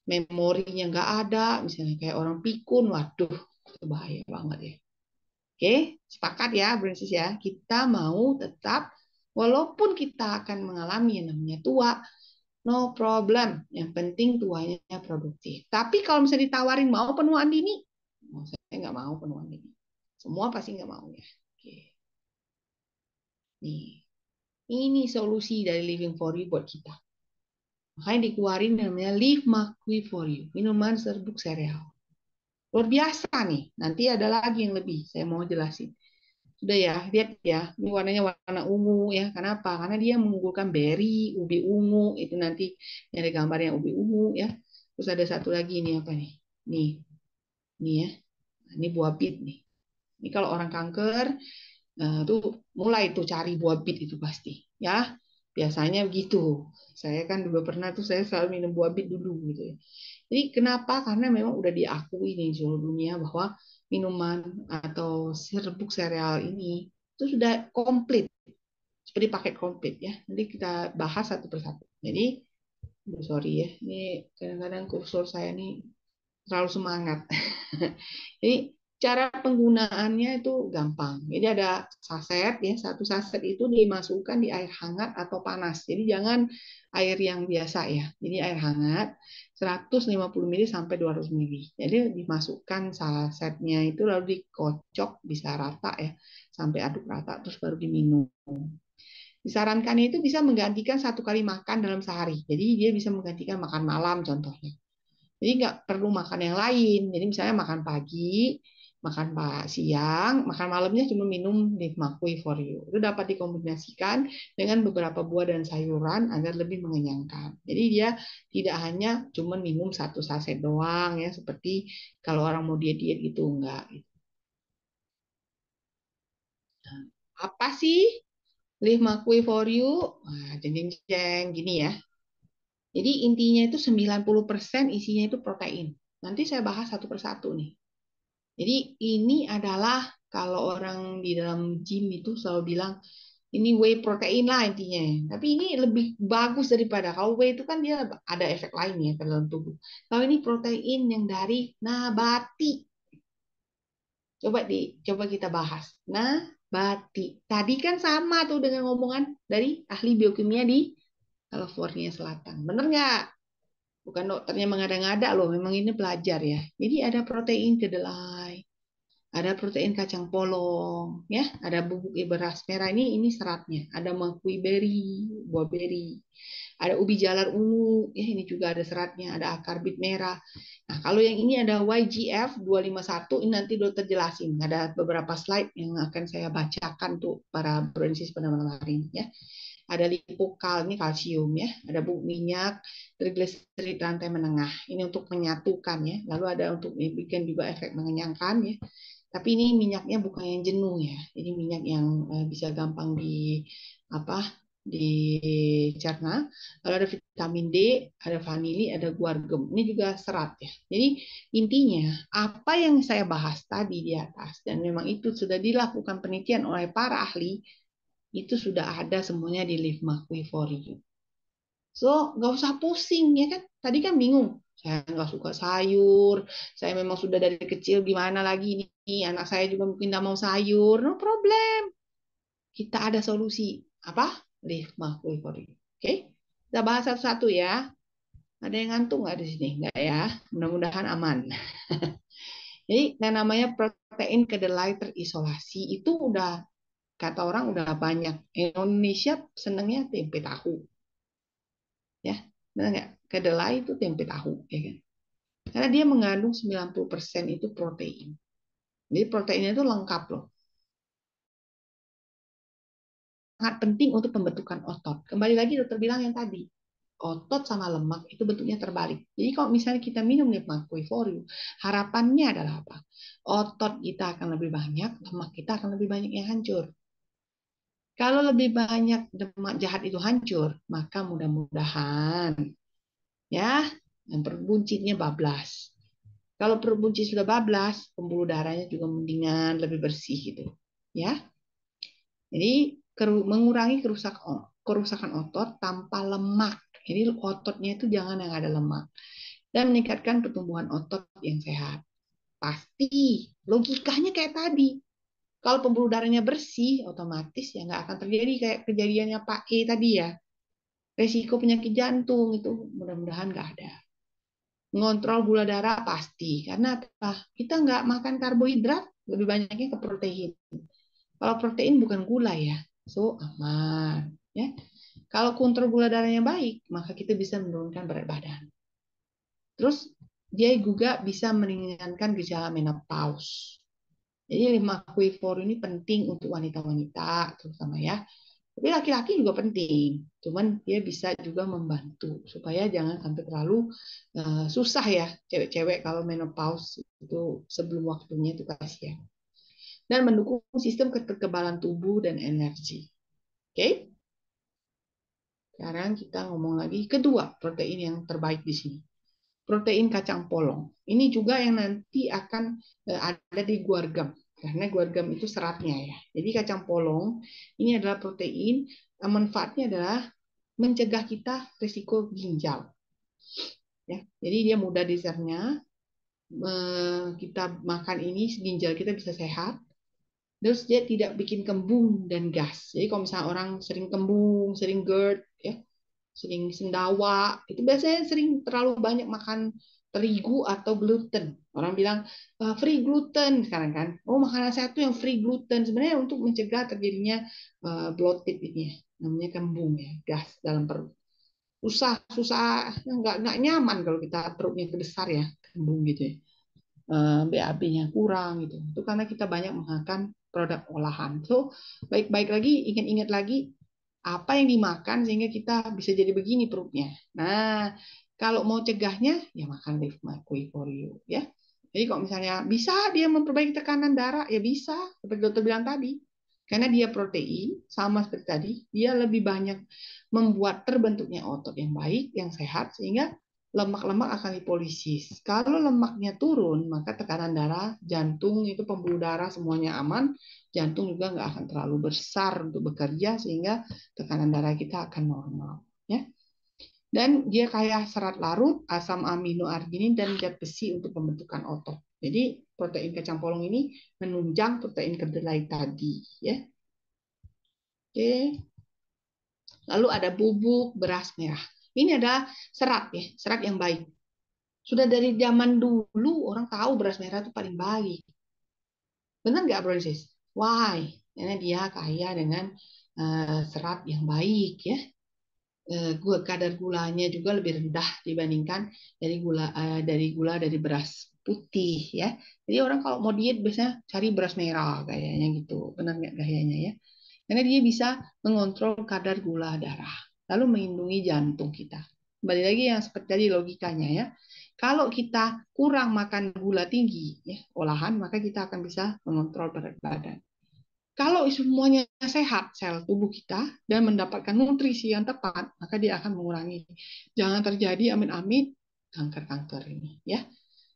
memorinya nggak ada, misalnya kayak orang pikun, waduh, itu bahaya banget ya. Oke, sepakat ya, Brancis ya. Kita mau tetap, walaupun kita akan mengalami yang namanya tua, no problem. Yang penting tuanya produktif. Tapi kalau misalnya ditawarin mau penuaan dini, saya nggak mau penuaan dini. Semua pasti nggak mau ya. Oke, nih, ini solusi dari Living for You buat kita. Makanya dikeluarin namanya Live Makui for You, minuman serbuk sereal. Luar biasa nih. Nanti ada lagi yang lebih. Saya mau jelasin. Sudah ya, lihat ya. Ini warnanya warna ungu ya. Kenapa? Karena dia mengunggulkan berry, ubi ungu. Itu nanti ada gambarnya ubi ungu ya. Terus ada satu lagi ini apa nih? Nih ya. Ini buah bit nih. Ini kalau orang kanker, tuh mulai tuh cari buah bit itu pasti ya. Biasanya begitu. Saya kan juga pernah tuh saya selalu minum buah bit dulu gitu ya. Jadi kenapa? Karena memang udah diakui nih di seluruh dunia bahwa minuman atau serbuk sereal ini itu sudah komplit, seperti paket komplit ya. Nanti kita bahas satu persatu. Jadi, sorry ya, ini kadang-kadang kursor saya ini terlalu semangat. Jadi cara penggunaannya itu gampang. Jadi ada saset ya, satu saset itu dimasukkan di air hangat atau panas. Jadi jangan air yang biasa ya. Jadi air hangat 150 ml sampai 200 ml. Jadi dimasukkan sasetnya itu lalu dikocok bisa rata ya, sampai aduk rata terus baru diminum. Disarankan itu bisa menggantikan satu kali makan dalam sehari. Jadi dia bisa menggantikan makan malam contohnya. Jadi nggak perlu makan yang lain. Jadi misalnya makan pagi, makan siang, makan malamnya cuma minum Makui for You. Itu dapat dikombinasikan dengan beberapa buah dan sayuran agar lebih mengenyangkan. Jadi dia tidak hanya cuma minum satu saset doang ya, seperti kalau orang mau diet-diet gitu enggak. Apa sih Makui for You? Nah, jeng-jeng gini ya. Jadi intinya itu 90% isinya itu protein. Nanti saya bahas satu persatu nih. Jadi ini adalah kalau orang di dalam gym itu selalu bilang ini whey protein lah intinya. Tapi ini lebih bagus daripada kalau whey itu kan dia ada efek lain ya ke dalam tubuh. Kalau ini protein yang dari nabati. Coba kita bahas. Nabati. Tadi kan sama tuh dengan ngomongan dari ahli biokimia di California Selatan. Bener nggak? Bukan dokternya mengada-ngada loh, memang ini belajar ya. Jadi ada protein kedelai, ada protein kacang polong, ya, ada bubuk beras merah ini seratnya, ada mangkui berry, buah berry, ada ubi jalar ungu, ya ini juga ada seratnya, ada akar bit merah. Nah, kalau yang ini ada YGF 251, ini nanti dokter jelasin, ada beberapa slide yang akan saya bacakan tuh para bronsis pada malam hari ini, ya. Ada lipokal, ini kalsium ya, ada bubuk minyak, trigliserid rantai menengah. Ini untuk menyatukan ya. Lalu ada untuk bikin juga efek mengenyangkan ya. Tapi ini minyaknya bukan yang jenuh ya. Jadi minyak yang bisa gampang di apa dicerna. Lalu ada vitamin D, ada vanili, ada guargum. Ini juga serat ya. Jadi intinya apa yang saya bahas tadi di atas dan memang itu sudah dilakukan penelitian oleh para ahli itu sudah ada semuanya di Live Makui for You. So, nggak usah pusing ya kan. Tadi kan bingung. Saya nggak suka sayur. Saya memang sudah dari kecil gimana lagi ini. Anak saya juga mungkin nggak mau sayur. No problem. Kita ada solusi. Apa? Lift Makuivori. Oke? Kita bahas satu-satu ya. Ada yang ngantuk nggak di sini? Nggak ya. Mudah-mudahan aman. Jadi yang namanya protein kedelai terisolasi itu udah kata orang udah banyak. Indonesia senangnya tempe tahu. Ya, benar nggak? Kedelai itu tempe tahu, ya kan? Karena dia mengandung 90% itu protein. Jadi proteinnya itu lengkap loh. Sangat penting untuk pembentukan otot. Kembali lagi dokter bilang yang tadi, otot sama lemak itu bentuknya terbalik. Jadi kalau misalnya kita minum Limaquay for you, harapannya adalah apa? Otot kita akan lebih banyak, lemak kita akan lebih banyak yang hancur. Kalau lebih banyak lemak jahat itu hancur, maka mudah-mudahan ya yang perut bablas. Kalau perut buncit sudah bablas, pembuluh darahnya juga mendingan lebih bersih gitu. Ya. Jadi mengurangi kerusakan otot tanpa lemak. Jadi ototnya itu jangan yang ada lemak dan meningkatkan pertumbuhan otot yang sehat. Pasti logikanya kayak tadi. Kalau pembuluh darahnya bersih, otomatis ya nggak akan terjadi kayak kejadiannya Pak E tadi ya. Resiko penyakit jantung itu mudah-mudahan nggak ada. Ngontrol gula darah pasti karena apa? Kita nggak makan karbohidrat, lebih banyaknya ke protein. Kalau protein bukan gula ya, so aman. Ya, kalau kontrol gula darahnya baik, maka kita bisa menurunkan berat badan. Terus dia juga bisa meringankan gejala menopause. Jadi limaquiffor ini penting untuk wanita-wanita terutama ya. Tapi laki-laki juga penting. Cuman dia bisa juga membantu supaya jangan sampai terlalu susah ya cewek-cewek kalau menopause itu sebelum waktunya itu kasihan. Dan mendukung sistem kekebalan tubuh dan energi. Oke? Okay? Sekarang kita ngomong lagi kedua protein yang terbaik di sini. Protein kacang polong. Ini juga yang nanti akan ada di guargam. Karena guargam itu seratnya ya. Jadi kacang polong ini adalah protein, manfaatnya adalah mencegah kita risiko ginjal. Ya, jadi dia mudah dicerna. Kita makan ini ginjal kita bisa sehat. Terus dia tidak bikin kembung dan gas. Jadi kalau misalnya orang sering kembung, sering GERD, ya, sering sendawa, itu biasanya sering terlalu banyak makan terigu atau gluten. Orang bilang free gluten sekarang kan. Oh, makanan sehat itu yang free gluten. Sebenarnya untuk mencegah terjadinya bloated ini, namanya kembung ya, gas dalam perut. Susah, nggak nyaman kalau kita perutnya besar ya, kembung gitu ya. BAB-nya kurang gitu. Itu karena kita banyak makan produk olahan. So, baik-baik lagi, ingat-ingat lagi apa yang dimakan sehingga kita bisa jadi begini perutnya. Nah, kalau mau cegahnya, ya makan Live My Way for You ya. Jadi kalau misalnya bisa dia memperbaiki tekanan darah, ya bisa. Seperti dokter bilang tadi. Karena dia protein, sama seperti tadi, dia lebih banyak membuat terbentuknya otot yang baik, yang sehat, sehingga lemak-lemak akan lipolisis. Kalau lemaknya turun, maka tekanan darah, jantung itu pembuluh darah semuanya aman, jantung juga nggak akan terlalu besar untuk bekerja sehingga tekanan darah kita akan normal. Ya. Dan dia kaya serat larut, asam amino arginin dan zat besi untuk pembentukan otot. Jadi protein kacang polong ini menunjang protein kedelai tadi. Ya. Oke. Lalu ada bubuk beras merah. Ini adalah serat ya, serat yang baik. Sudah dari zaman dulu orang tahu beras merah itu paling baik. Benar nggak, Bro Sis? Why? Karena dia kaya dengan serat yang baik ya. Kadar gulanya juga lebih rendah dibandingkan dari gula dari beras putih ya. Jadi orang kalau mau diet biasanya cari beras merah kayaknya gitu. Benar nggak gayanya ya? Karena dia bisa mengontrol kadar gula darah, lalu melindungi jantung kita. Kembali lagi yang seperti tadi logikanya ya. Kalau kita kurang makan gula tinggi, ya, olahan, maka kita akan bisa mengontrol berat badan. Kalau semuanya sehat, sel tubuh kita, dan mendapatkan nutrisi yang tepat, maka dia akan mengurangi. Jangan terjadi, amit-amit, kanker-kanker ini. Ya.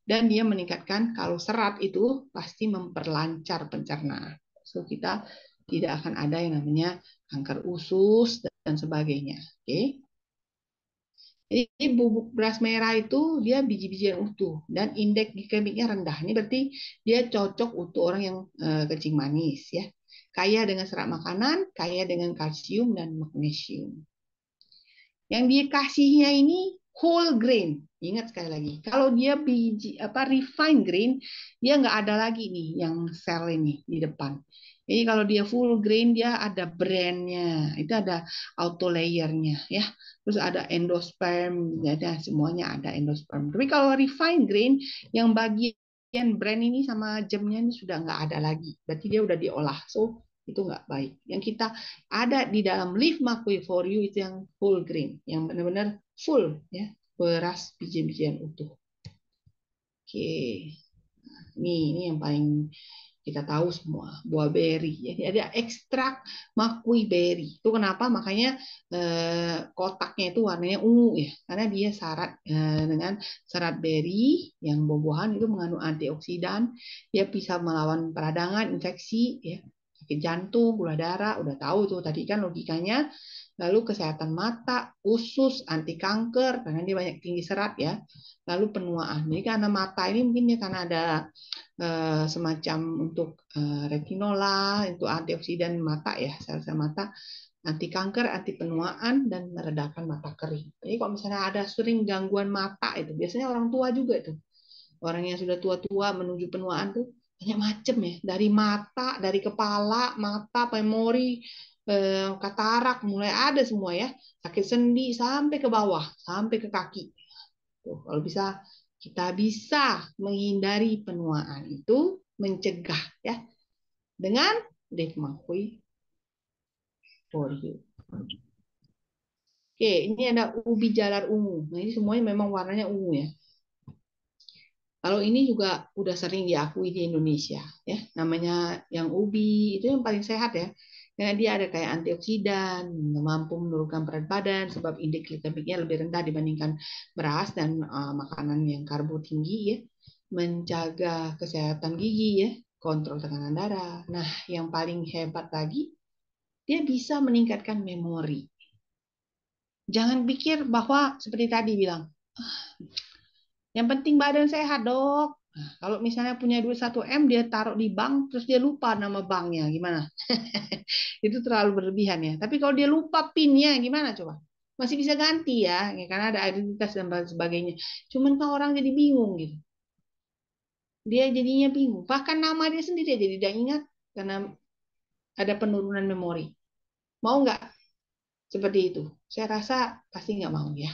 Dan dia meningkatkan, kalau serat itu pasti memperlancar pencernaan. So, kita tidak akan ada yang namanya kanker usus dan sebagainya. Oke. Jadi bubuk beras merah itu dia biji-bijian utuh dan indeks glikemiknya rendah. Ini berarti dia cocok untuk orang yang kencing manis ya. Kaya dengan serat makanan, kaya dengan kalsium dan magnesium. Yang dikasihnya ini whole grain. Ingat sekali lagi, kalau dia biji apa refined grain, dia nggak ada lagi nih yang sel ini di depan. Jadi kalau dia full grain dia ada brandnya, itu ada auto layernya ya. Terus ada endosperm, ada semuanya ada endosperm. Tapi kalau refined grain yang bagian brand ini sama jamnya ini sudah nggak ada lagi. Berarti dia udah diolah. So itu nggak baik. Yang kita ada di dalam Live Makui for You itu yang whole grain, yang benar-benar full ya, beras biji-bijian utuh. Oke, ini yang paling kita tahu semua, buah beri. Jadi ada ekstrak makui berry. Itu kenapa makanya kotaknya itu warnanya ungu ya, karena dia syarat dengan serat beri yang buah-buahan itu mengandung antioksidan, dia bisa melawan peradangan, infeksi ya, sakit jantung, gula darah, udah tahu tuh tadi kan logikanya. Lalu kesehatan mata, usus, anti kanker karena dia banyak tinggi serat ya. Lalu penuaan. Jadi karena mata ini mungkin ya karena ada semacam untuk retinola, itu antioksidan mata ya, sel-sel mata, anti kanker, anti penuaan, dan meredakan mata kering. Jadi kalau misalnya ada sering gangguan mata itu, biasanya orang tua juga itu, orang yang sudah tua-tua menuju penuaan tuh banyak macam ya, dari mata, dari kepala, mata, memori, katarak, mulai ada semua ya, sakit sendi sampai ke bawah, sampai ke kaki. Tuh, kalau bisa kita bisa menghindari penuaan itu mencegah ya dengan Dave Makui for You. Oke, ini ada ubi jalar ungu. Nah, ini semuanya memang warnanya ungu ya. Kalau ini juga udah sering diakui di Indonesia ya, namanya yang ubi itu yang paling sehat ya. Karena dia ada kayak antioksidan, mampu menurunkan berat badan sebab indeks glikemiknya lebih rendah dibandingkan beras dan makanan yang karbo tinggi ya. Menjaga kesehatan gigi ya, kontrol tekanan darah. Nah, yang paling hebat lagi, dia bisa meningkatkan memori. Jangan pikir bahwa seperti tadi bilang, yang penting badan sehat, Dok. Nah, kalau misalnya punya duit 1 M, dia taruh di bank, terus dia lupa nama banknya, gimana? Itu terlalu berlebihan ya. Tapi kalau dia lupa PIN-nya, gimana coba? Masih bisa ganti ya, karena ada identitas dan sebagainya. Cuman kan orang jadi bingung gitu. Dia jadinya bingung. Bahkan nama dia sendiri jadi tidak ingat karena ada penurunan memori. Mau nggak seperti itu? Saya rasa pasti nggak mau ya.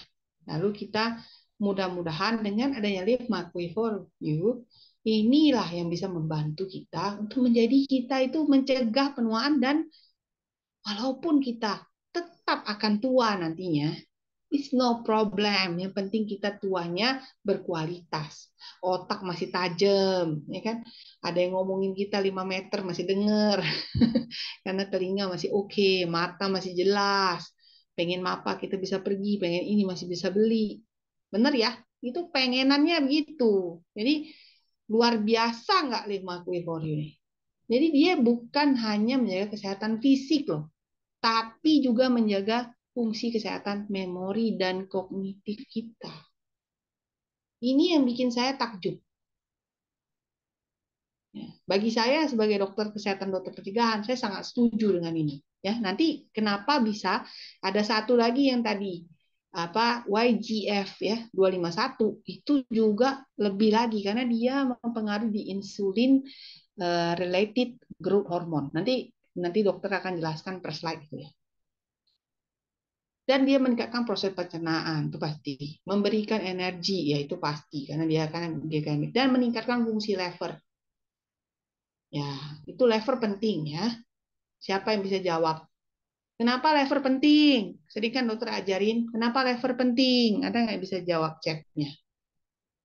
Lalu kita mudah-mudahan dengan adanya Live Makui for You, inilah yang bisa membantu kita untuk menjadi kita itu mencegah penuaan dan walaupun kita tetap akan tua nantinya, it's no problem. Yang penting kita tuanya berkualitas. Otak masih tajam, ya kan? Ada yang ngomongin kita 5 meter masih denger. Karena telinga masih oke, mata masih jelas. Pengen apa kita bisa pergi, pengen ini masih bisa beli. Bener ya? Itu pengenannya begitu. Jadi luar biasa nggak Lima Quivorio ini? Jadi dia bukan hanya menjaga kesehatan fisik loh, tapi juga menjaga fungsi kesehatan memori dan kognitif kita. Ini yang bikin saya takjub. Ya, bagi saya sebagai dokter kesehatan, dokter pencegahan, saya sangat setuju dengan ini. Ya, nanti kenapa bisa ada satu lagi yang tadi apa YGF ya 251 itu juga lebih lagi karena dia mempengaruhi di insulin related growth hormone. Nanti dokter akan jelaskan per slide itu ya. Dan dia meningkatkan proses pencernaan itu pasti, memberikan energi ya itu pasti karena dia akan glikemik dan meningkatkan fungsi lever. Ya, itu lever penting ya. Siapa yang bisa jawab? Kenapa lever penting? Sering kan dokter ajarin, kenapa lever penting? Ada nggak bisa jawab chatnya?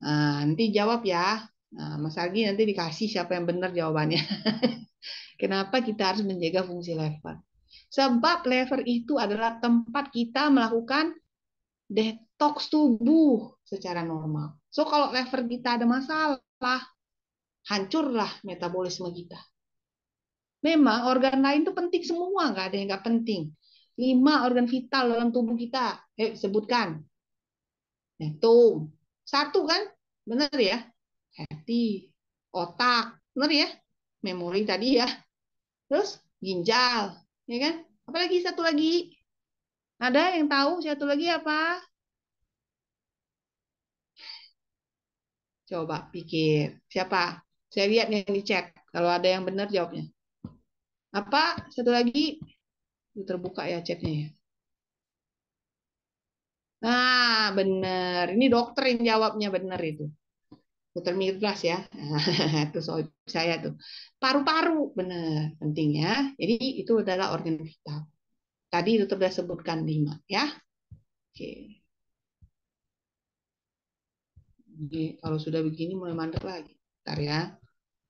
Nah, nanti jawab ya. Nah, Mas Agi nanti dikasih siapa yang benar jawabannya. Kenapa kita harus menjaga fungsi lever? Sebab lever itu adalah tempat kita melakukan detox tubuh secara normal. So kalau lever kita ada masalah, hancurlah metabolisme kita. Memang organ lain itu penting semua, nggak ada yang nggak penting. 5 organ vital dalam tubuh kita, sebutkan. Jantung. Satu kan? Benar ya? Hati, otak. Benar ya? Memori tadi ya. Terus ginjal. Ya kan? Apalagi satu lagi? Ada yang tahu satu lagi apa? Coba pikir. Siapa? Saya lihat yang di chat. Kalau ada yang benar jawabnya. Apa? Satu lagi. Terbuka ya chatnya ya. Nah, benar. Ini dokter yang jawabnya benar itu. Dokter Mirdas ya. Itu soal saya tuh. Paru-paru, benar. Penting ya. Jadi itu adalah organ vital. Tadi dokter sudah sebutkan 5 ya. Oke. Jadi kalau sudah begini mulai mandek lagi. Ntar ya.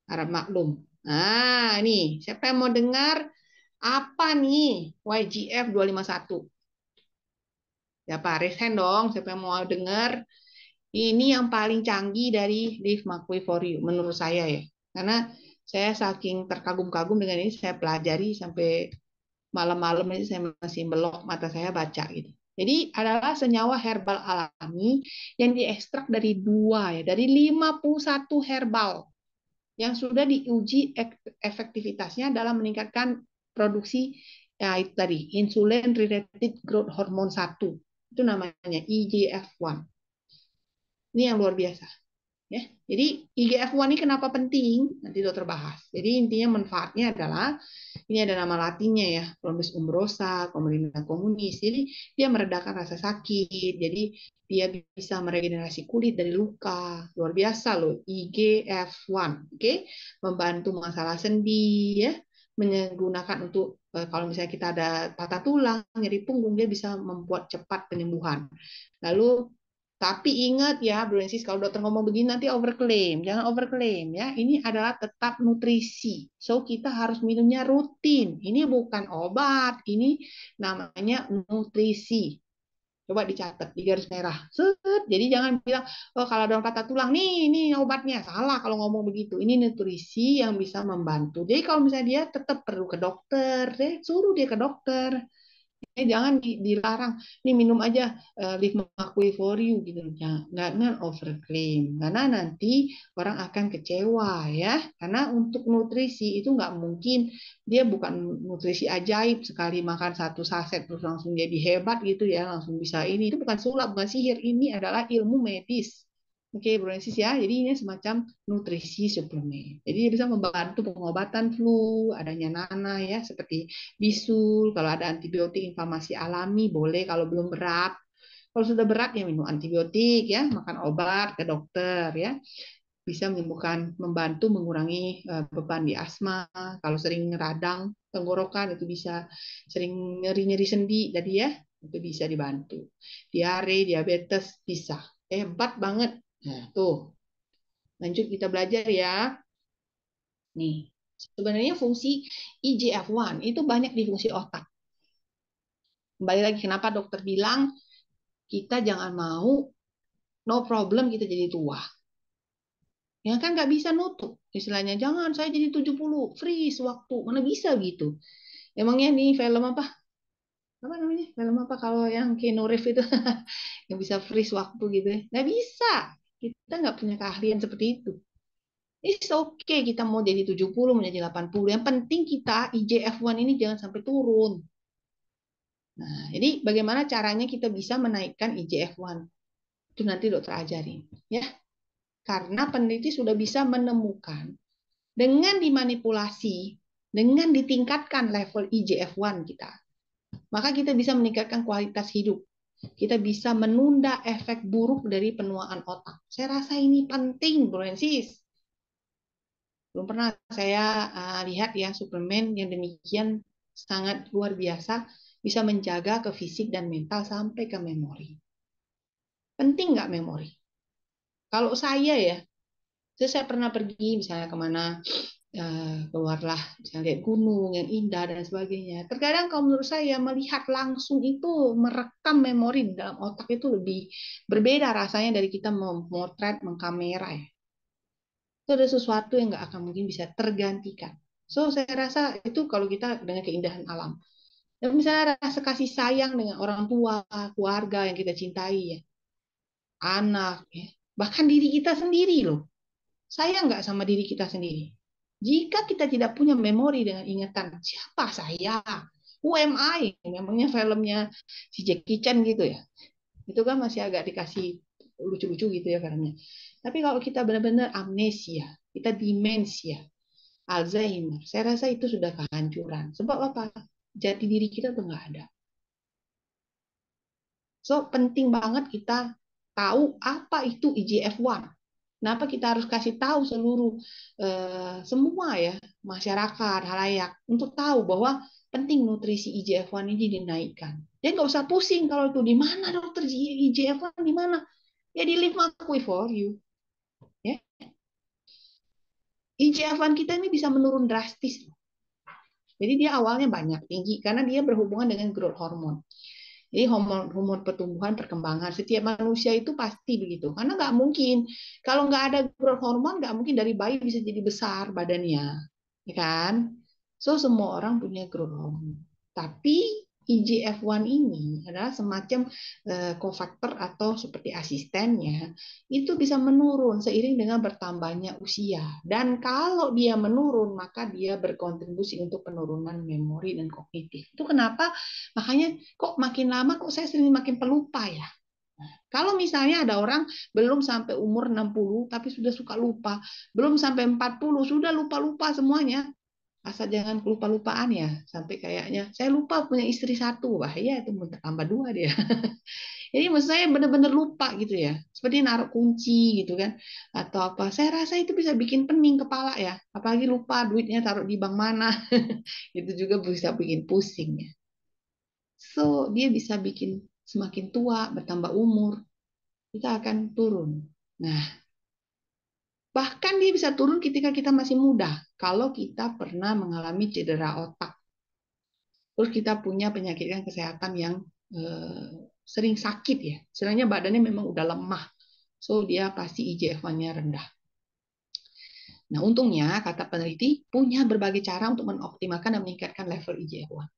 Harap maklum. Nah, ini siapa yang mau dengar apa nih YGF 251? Siapa? Raise hand dong. Siapa yang mau dengar? Ini yang paling canggih dari Live Makwe for You menurut saya ya. Karena saya saking terkagum-kagum dengan ini, saya pelajari sampai malam-malam ini saya masih belok mata saya baca gitu. Jadi adalah senyawa herbal alami yang diekstrak dari dari 51 herbal yang sudah diuji efektivitasnya dalam meningkatkan produksi ya itu tadi insulin related growth hormone 1. Itu namanya IGF-1. Ini yang luar biasa. Ya, jadi IGF-1 ini kenapa penting? Nanti dokter bahas. Jadi intinya manfaatnya adalah ini ada nama latinnya ya, Clomis umbrosa, Commelina communis. Jadi dia meredakan rasa sakit. Jadi dia bisa meregenerasi kulit dari luka. Luar biasa loh, IGF-1. Oke, membantu masalah sendi ya, menggunakan untuk kalau misalnya kita ada patah tulang, nyeri punggung, dia bisa membuat cepat penyembuhan. Lalu tapi ingat ya, Bro Ensis, kalau dokter ngomong begini nanti overclaim. Jangan overclaim ya. Ini adalah tetap nutrisi. So, kita harus minumnya rutin. Ini bukan obat. Ini namanya nutrisi. Coba dicatat di garis merah. Set. Jadi jangan bilang, oh kalau ada patah tulang, nih, ini obatnya. Salah kalau ngomong begitu. Ini nutrisi yang bisa membantu. Jadi kalau misalnya dia tetap perlu ke dokter, suruh dia ke dokter. Jangan dilarang ini minum aja Live Makwe for You gitu, jangan overclaim karena nanti orang akan kecewa ya, karena untuk nutrisi itu nggak mungkin, dia bukan nutrisi ajaib sekali makan satu saset terus langsung jadi hebat gitu ya, langsung bisa ini, itu bukan sulap bukan sihir, ini adalah ilmu medis. Oke, Bro Ensis ya. Jadi ini semacam nutrisi suplemen. Jadi dia bisa membantu pengobatan flu, adanya nanah ya, seperti bisul. Kalau ada antibiotik inflamasi alami boleh kalau belum berat. Kalau sudah berat ya minum antibiotik ya, makan obat ke dokter ya. Bisa menyembuhkan, membantu mengurangi beban di asma. Kalau sering radang tenggorokan itu bisa, sering nyeri-nyeri sendi tadi ya, itu bisa dibantu. Diare, diabetes bisa. Hebat banget. Nah, tuh. Lanjut kita belajar ya. Nih, sebenarnya fungsi IGF-1 itu banyak di fungsi otak. Kembali lagi kenapa dokter bilang kita jangan mau no problem kita jadi tua. Ya kan nggak bisa nutup. Istilahnya jangan saya jadi 70 freeze waktu. Mana bisa gitu. Emangnya nih film apa? Apa namanya? Film apa kalau yang Keanu Reeves itu yang bisa freeze waktu gitu ya? Nggak bisa. Kita nggak punya keahlian seperti itu. It's okay kita mau jadi 70, mau jadi 80. Yang penting kita IGF-1 ini jangan sampai turun. Nah, jadi bagaimana caranya kita bisa menaikkan IGF-1? Itu nanti dokter ajarin. Ya, karena peneliti sudah bisa menemukan dengan dimanipulasi, dengan ditingkatkan level IGF-1 kita, maka kita bisa meningkatkan kualitas hidup. Kita bisa menunda efek buruk dari penuaan otak. Saya rasa ini penting, Bro Ensis. Belum pernah saya lihat ya suplemen yang demikian sangat luar biasa, bisa menjaga ke fisik dan mental sampai ke memori. Penting nggak memori? Kalau saya ya, saya pernah pergi misalnya kemana, keluarlah misalnya lihat gunung yang indah dan sebagainya. Terkadang kalau menurut saya melihat langsung itu merekam memori di dalam otak itu lebih berbeda rasanya dari kita memotret, mengkamera ya. Itu ada sesuatu yang nggak akan mungkin bisa tergantikan. So, saya rasa itu kalau kita dengan keindahan alam. Dan misalnya rasa kasih sayang dengan orang tua, keluarga yang kita cintai ya. anak, ya. Bahkan diri kita sendiri loh. Sayang nggak sama diri kita sendiri? Jika kita tidak punya memori dengan ingatan, siapa saya? Who am I? Memangnya filmnya si Jackie Chan gitu ya. Itu kan masih agak dikasih lucu-lucu gitu ya filmnya. Tapi kalau kita benar-benar amnesia, kita demensia, Alzheimer, saya rasa itu sudah kehancuran. Sebab apa? Jati diri kita tuh nggak ada. So, penting banget kita tahu apa itu IGF-1. Kenapa kita harus kasih tahu seluruh semua ya masyarakat halayak untuk tahu bahwa penting nutrisi IGF-1 ini dinaikkan. Jadi nggak usah pusing kalau itu di mana dokter IGF-1 di mana? Ya di Live Makui for you. Ya. IGF-1 kita ini bisa menurun drastis. Jadi dia awalnya banyak tinggi karena dia berhubungan dengan growth hormone. Jadi hormon pertumbuhan perkembangan setiap manusia itu pasti begitu. Karena nggak mungkin kalau nggak ada growth hormone nggak mungkin dari bayi bisa jadi besar badannya, ya kan? So semua orang punya growth hormone. Tapi IGF-1 ini adalah semacam kofaktor atau seperti asistennya, itu bisa menurun seiring dengan bertambahnya usia. Dan kalau dia menurun, maka dia berkontribusi untuk penurunan memori dan kognitif. Itu kenapa makanya kok makin lama kok saya sering makin pelupa ya. Kalau misalnya ada orang belum sampai umur 60 tapi sudah suka lupa, belum sampai 40 sudah lupa-lupa semuanya. Asal jangan lupa-lupaan ya, sampai kayaknya saya lupa punya istri satu, bahaya itu tambah dua dia. Jadi maksud saya benar-benar lupa gitu ya, seperti naruh kunci gitu kan, atau apa. Saya rasa itu bisa bikin pening kepala ya, apalagi lupa duitnya taruh di bank mana, itu juga bisa bikin pusing ya. So dia bisa bikin semakin tua, bertambah umur, kita akan turun. Nah, bahkan dia bisa turun ketika kita masih muda, kalau kita pernah mengalami cedera otak. Terus kita punya penyakit kesehatan yang sering sakit ya. Sebenarnya badannya memang udah lemah. So dia pasti IGF-1-nya rendah. Nah, untungnya kata peneliti punya berbagai cara untuk mengoptimalkan dan meningkatkan level IGF-1.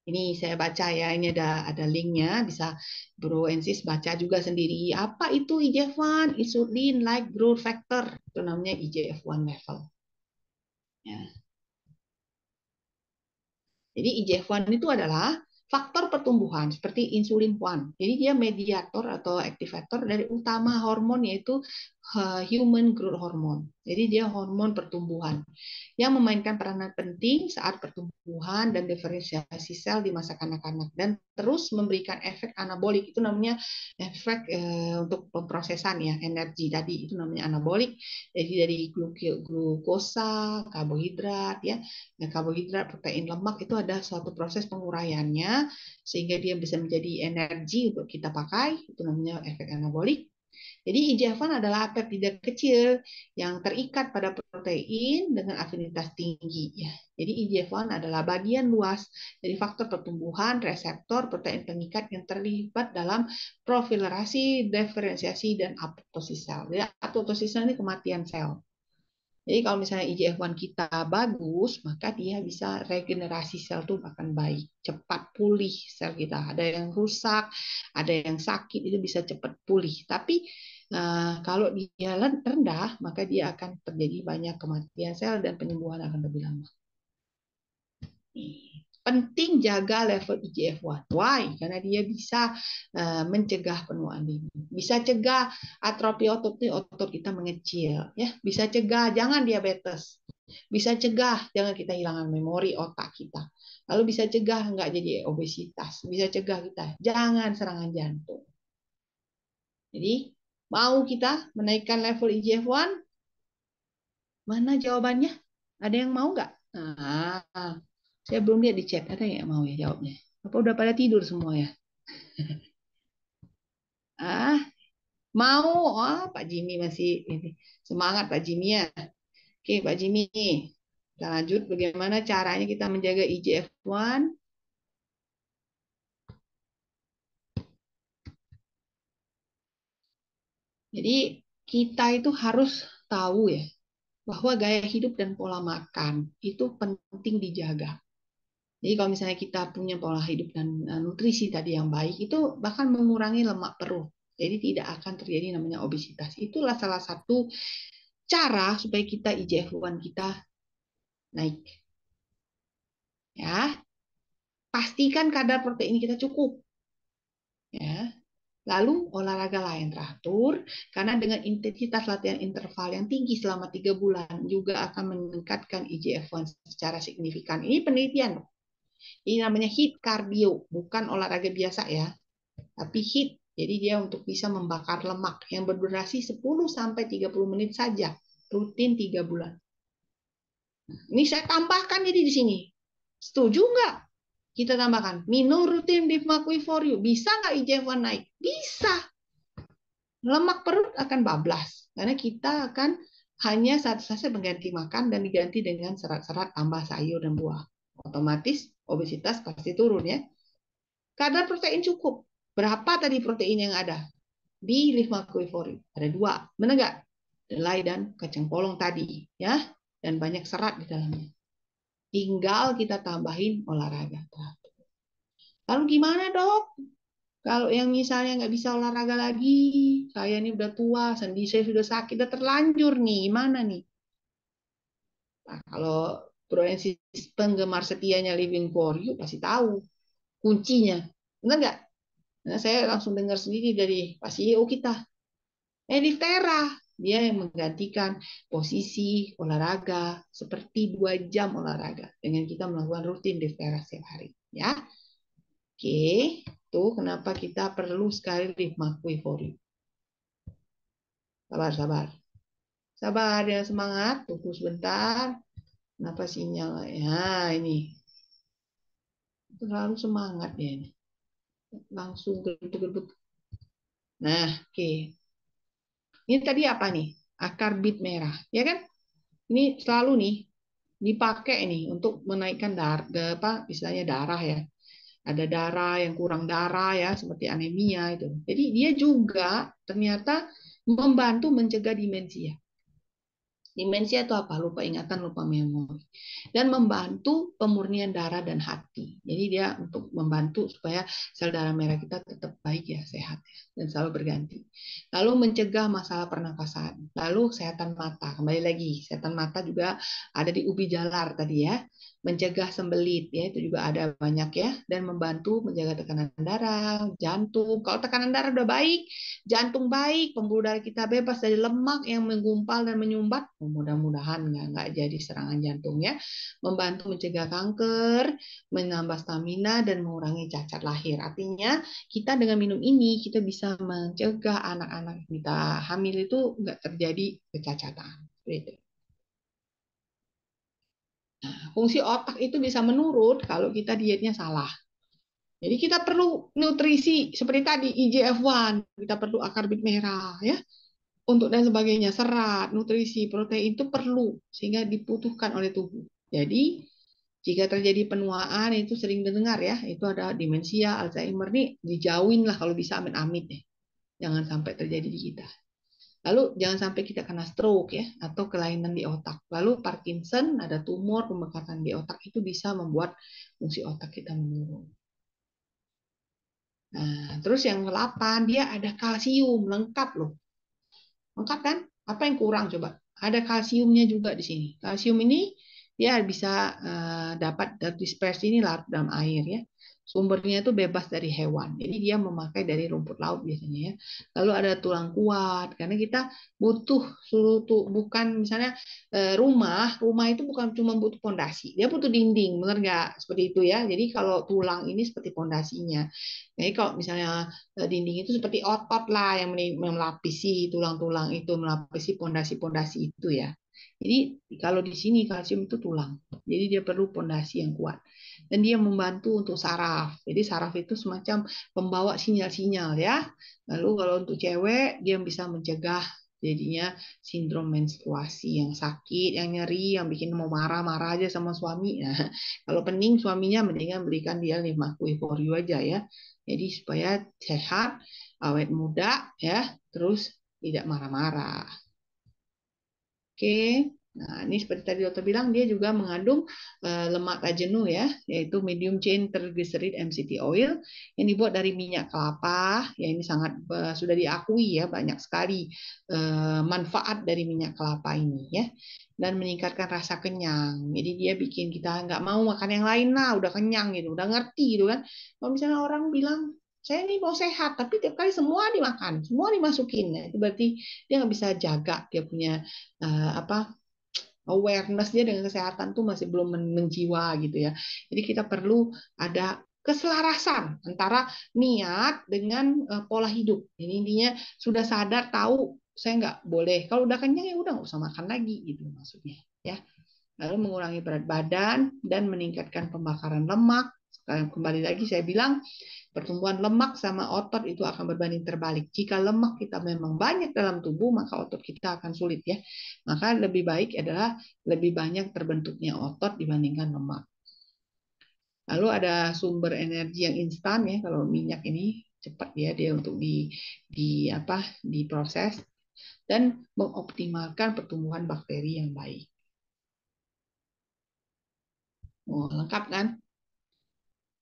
Ini saya baca ya, ini ada linknya, bisa Bro Ensis baca juga sendiri. Apa itu IGF-1? Insulin like growth factor, itu namanya IGF-1 level. Ya. Jadi IGF-1 itu adalah faktor pertumbuhan seperti insulin 1. Jadi dia mediator atau aktivator dari utama hormon yaitu human growth hormone. Jadi dia hormon pertumbuhan yang memainkan peranan penting saat pertumbuhan dan diferensiasi sel di masa kanak-kanak dan terus memberikan efek anabolik. Itu namanya efek untuk pemrosesan ya energi tadi itu namanya anabolik. Jadi dari glukosa, karbohidrat ya. Nah, karbohidrat, protein, lemak itu ada suatu proses penguraiannya sehingga dia bisa menjadi energi untuk kita pakai. Itu namanya efek anabolik. Jadi IGF-1 adalah peptida kecil yang terikat pada protein dengan afinitas tinggi. Ya. Jadi IGF-1 adalah bagian luas dari faktor pertumbuhan reseptor protein pengikat yang terlibat dalam proliferasi, diferensiasi, dan apoptosis sel. Jadi apoptosis sel ini kematian sel. Jadi kalau misalnya IGF-1 kita bagus, maka dia bisa regenerasi sel tuh akan baik, cepat pulih sel kita. Ada yang rusak, ada yang sakit, itu bisa cepat pulih. Tapi kalau dia rendah, maka dia akan terjadi banyak kematian sel dan penyembuhan akan lebih lama. Penting jaga level IGF-1. Why? Karena dia bisa mencegah penuaan dini. Bisa cegah atrofi otot kita mengecil. Ya, bisa cegah jangan diabetes. Bisa cegah jangan kita hilangkan memori otak kita. Lalu bisa cegah nggak jadi obesitas. Bisa cegah kita jangan serangan jantung. Jadi mau kita menaikkan level IGF-1? Mana jawabannya? Ada yang mau nggak? Nah, saya belum lihat di chat. Ada yang mau ya jawabnya? Apa udah pada tidur semua ya? Ah, mau? Oh, Pak Jimmy masih ini. Semangat Pak Jimmy ya. Oke, Pak Jimmy. Kita lanjut bagaimana caranya kita menjaga IGF-1. Jadi kita itu harus tahu ya bahwa gaya hidup dan pola makan itu penting dijaga. Jadi kalau misalnya kita punya pola hidup dan nutrisi tadi yang baik, itu bahkan mengurangi lemak perut. Jadi tidak akan terjadi namanya obesitas. Itulah salah satu cara supaya kita IGF-1 kita naik. Ya, pastikan kadar protein kita cukup. Ya. Lalu olahraga lain teratur, karena dengan intensitas latihan interval yang tinggi selama 3 bulan juga akan meningkatkan IGF-1 secara signifikan. Ini penelitian. Ini namanya HIIT cardio, bukan olahraga biasa ya, tapi HIIT. Jadi dia untuk bisa membakar lemak yang berdurasi 10-30 menit saja, rutin 3 bulan. Ini saya tambahkan jadi di sini. Setuju nggak? Kita tambahkan, minum rutin beef McQueen for you. Bisa nggak IGF-1 naik? Bisa. Lemak perut akan bablas karena kita akan hanya satu saja mengganti makan dan diganti dengan serat-serat tambah sayur dan buah. Otomatis obesitas pasti turun ya. Kadar protein cukup. Berapa tadi protein yang ada di leaf McQueen? Ada 2, benar nggak? Delai dan kacang polong tadi ya, dan banyak serat di dalamnya. Tinggal kita tambahin olahraga. Lalu gimana dok? Kalau yang misalnya nggak bisa olahraga lagi, saya ini udah tua, sendi saya sudah sakit, udah terlanjur nih, gimana nih? Nah, kalau Proensis penggemar setianya Living for You pasti tahu kuncinya, benar nggak? Nah, saya langsung dengar sendiri dari Pak CEO kita, Liftera, dia yang menggantikan posisi olahraga seperti 2 jam olahraga dengan kita melakukan rutin Liftera setiap hari, ya. Oke, tuh kenapa kita perlu sekali Live McQueen for You. Sabar, sabar. Sabar ya, semangat. Tunggu sebentar. Kenapa sinyal? Ya, ini. Terlalu semangat ya ini. Langsung gebuk-gebuk. Nah, oke. Ini tadi apa nih? Akar bit merah, ya kan? Ini selalu nih dipakai nih untuk menaikkan apa istilahnya darah ya. Ada darah yang kurang darah ya, seperti anemia itu. Jadi dia juga ternyata membantu mencegah demensia. Demensia itu apa? Lupa ingatan, lupa memori. Dan membantu pemurnian darah dan hati. Jadi dia untuk membantu supaya sel darah merah kita tetap baik ya, sehat ya, dan selalu berganti. Lalu mencegah masalah pernapasan. Lalu kesehatan mata. Kembali lagi, kesehatan mata juga ada di ubi jalar tadi ya. Mencegah sembelit ya, itu juga ada banyak ya, dan membantu menjaga tekanan darah, jantung. Kalau tekanan darah udah baik, jantung baik, pembuluh darah kita bebas dari lemak yang menggumpal dan menyumbat, mudah-mudahan nggak jadi serangan jantung ya, membantu mencegah kanker, menambah stamina dan mengurangi cacat lahir. Artinya kita dengan minum ini kita bisa mencegah anak-anak kita hamil itu nggak terjadi kecacatan. Gitu. Nah, fungsi otak itu bisa menurun kalau kita dietnya salah. Jadi kita perlu nutrisi seperti tadi IGF-1, kita perlu akar bit merah ya, untuk dan sebagainya, serat, nutrisi, protein itu perlu sehingga dibutuhkan oleh tubuh. Jadi jika terjadi penuaan itu sering dengar ya, itu ada demensia, Alzheimer nih dijauhin lah kalau bisa, amit-amit deh. Jangan sampai terjadi di kita. Lalu jangan sampai kita kena stroke ya, atau kelainan di otak. Lalu Parkinson, ada tumor pembengkakan di otak, itu bisa membuat fungsi otak kita menurun. Nah, terus yang ke-8 dia ada kalsium, lengkap loh. Lengkap kan? Apa yang kurang coba? Ada kalsiumnya juga di sini. Kalsium ini dia bisa dapat dispersi ini larut dalam air ya. Sumbernya itu bebas dari hewan. Jadi dia memakai dari rumput laut biasanya ya. Lalu ada tulang kuat karena kita butuh bukan misalnya rumah itu bukan cuma butuh pondasi. Dia butuh dinding, benar nggak? Seperti itu ya. Jadi kalau tulang ini seperti pondasinya. Jadi kalau misalnya dinding itu seperti otot lah yang melapisi tulang-tulang itu, melapisi pondasi-pondasi itu ya. Jadi kalau di sini kalsium itu tulang. Jadi dia perlu pondasi yang kuat. Dan dia membantu untuk saraf. Jadi saraf itu semacam pembawa sinyal-sinyal ya. Lalu kalau untuk cewek dia bisa mencegah jadinya sindrom menstruasi yang sakit, yang nyeri, yang bikin mau marah-marah aja sama suami. Nah, kalau pening suaminya mendingan belikan dia 5 for you aja ya. Jadi supaya sehat, awet muda ya, terus tidak marah-marah. Oke. Nah, ini seperti tadi dokter bilang, dia juga mengandung lemak tak jenuh ya, yaitu medium chain triglyceride MCT oil yang dibuat dari minyak kelapa. Ya, ini sangat sudah diakui ya, banyak sekali manfaat dari minyak kelapa ini ya, dan meningkatkan rasa kenyang. Jadi dia bikin kita nggak mau makan yang lain lah, udah kenyang gitu, udah ngerti gitu kan. Kalau misalnya orang bilang saya ini mau sehat, tapi tiap kali semua dimakan, semua dimasukin, ya, itu berarti dia nggak bisa jaga dia punya apa awareness dia dengan kesehatan tuh masih belum menjiwa gitu ya. Jadi kita perlu ada keselarasan antara niat dengan pola hidup. Jadi intinya sudah sadar tahu saya nggak boleh. Kalau udah kenyang ya udah nggak usah makan lagi gitu maksudnya ya. Lalu mengurangi berat badan dan meningkatkan pembakaran lemak. Kembali lagi saya bilang pertumbuhan lemak sama otot itu akan berbanding terbalik. Jika lemak kita memang banyak dalam tubuh, maka otot kita akan sulit ya. Maka lebih baik adalah lebih banyak terbentuknya otot dibandingkan lemak. Lalu ada sumber energi yang instan ya, kalau minyak ini cepat ya dia untuk di apa diproses dan mengoptimalkan pertumbuhan bakteri yang baik. Oh, lengkap kan?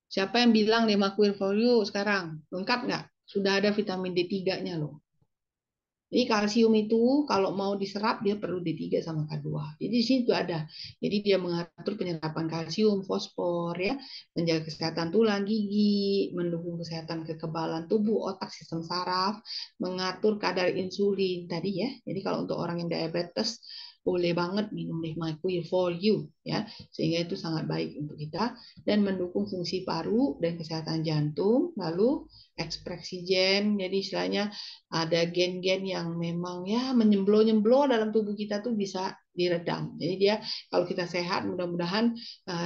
Siapa yang bilang Lemaquir for you sekarang? Lengkap nggak? Sudah ada vitamin D3-nya loh. Jadi kalsium itu kalau mau diserap dia perlu D3 sama K2. Jadi di sini juga ada. Jadi dia mengatur penyerapan kalsium, fosfor ya, menjaga kesehatan tulang, gigi, mendukung kesehatan kekebalan tubuh, otak, sistem saraf, mengatur kadar insulin tadi ya. Jadi kalau untuk orang yang diabetes boleh banget minum Limaquir for you ya, sehingga itu sangat baik untuk kita dan mendukung fungsi paru dan kesehatan jantung, lalu ekspresi gen. Jadi istilahnya ada gen-gen yang memang ya menyemblo-nyemblo dalam tubuh kita tuh bisa diredam. Jadi dia kalau kita sehat mudah-mudahan